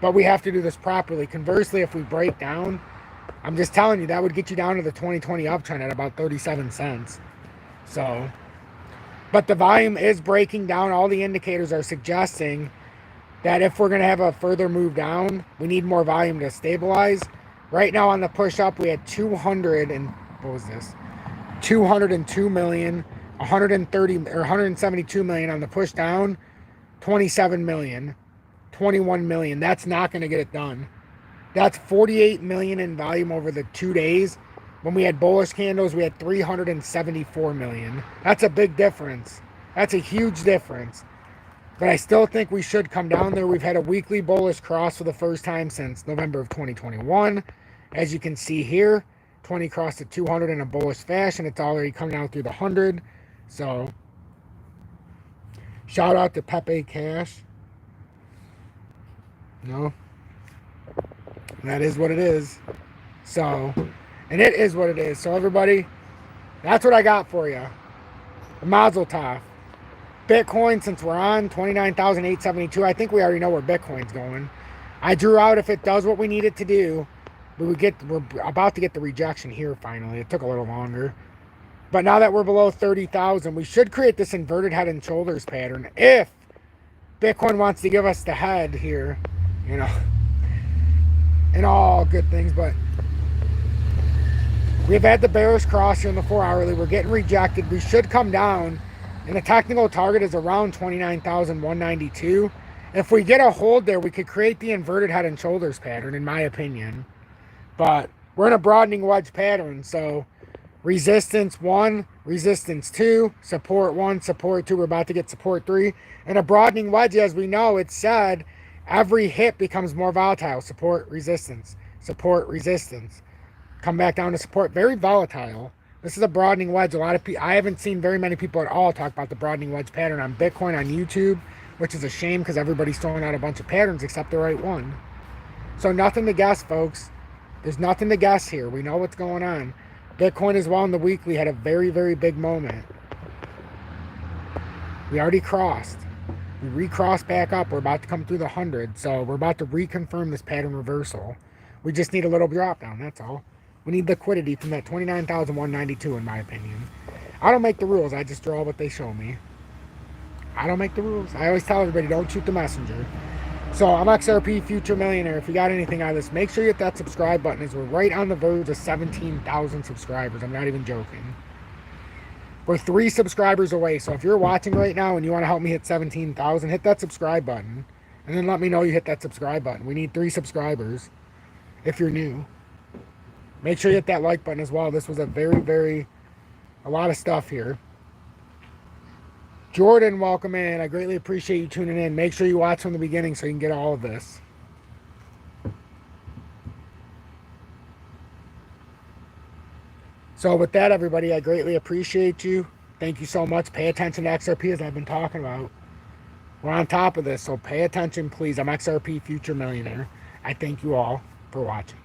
But we have to do this properly. Conversely, if we break down, I'm just telling you, that would get you down to the 2020 uptrend at about 37 cents. So, but the volume is breaking down. All the indicators are suggesting that if we're going to have a further move down, we need more volume to stabilize. Right now on the push up, we had 200 and what was this? 202 million, 130 or 172 million on the push down, 27 million, 21 million. That's not going to get it done. That's 48 million in volume over the 2 days. When we had bullish candles, we had 374 million. That's a big difference. That's a huge difference. But I still think we should come down there. We've had a weekly bullish cross for the first time since November of 2021. As you can see here, 20 crossed to 200 in a bullish fashion. It's already coming out through the 100. So, shout out to Pepe Cash. No. That is what it is. So, and it is what it is. So, everybody, that's what I got for you. Mazel tov. Bitcoin, since we're on 29,872, I think we already know where Bitcoin's going. I drew out if it does what we need it to do, we're about to get the rejection here finally. It took a little longer. But now that we're below 30,000, we should create this inverted head and shoulders pattern. If Bitcoin wants to give us the head here, you know, and all good things, but we've had the bearish cross here in the 4 hourly. We're getting rejected. We should come down, and the technical target is around 29,192. If we get a hold there, we could create the inverted head and shoulders pattern, in my opinion. But we're in a broadening wedge pattern, so resistance 1, resistance 2, support 1, support 2. We're about to get support 3. And a broadening wedge, as we know, it's said, every hit becomes more volatile. Support, resistance, support, resistance. Come back down to support. Very volatile. This is a broadening wedge. A lot of people, I haven't seen very many people at all talk about the broadening wedge pattern on Bitcoin on YouTube, which is a shame because everybody's throwing out a bunch of patterns except the right one. So nothing to guess, folks. There's nothing to guess here. We know what's going on. Bitcoin as well in the weekly had a very, very big moment. We already crossed. We recrossed back up. We're about to come through the 100. So we're about to reconfirm this pattern reversal. We just need a little drop down. That's all. We need liquidity from that 29,192 in my opinion. I don't make the rules. I just draw what they show me. I don't make the rules. I always tell everybody, don't shoot the messenger. So I'm XRP Future Millionaire. If you got anything out of this, make sure you hit that subscribe button as we're right on the verge of 17,000 subscribers. I'm not even joking. We're 3 subscribers away. So if you're watching right now and you want to help me hit 17,000, hit that subscribe button. And then let me know you hit that subscribe button. We need 3 subscribers if you're new. Make sure you hit that like button as well. This was a a lot of stuff here. Jordan, welcome in. I greatly appreciate you tuning in. Make sure you watch from the beginning so you can get all of this. So with that, everybody, I greatly appreciate you. Thank you so much. Pay attention to XRP as I've been talking about. We're on top of this, so pay attention, please. I'm XRP Future Millionaire. I thank you all for watching.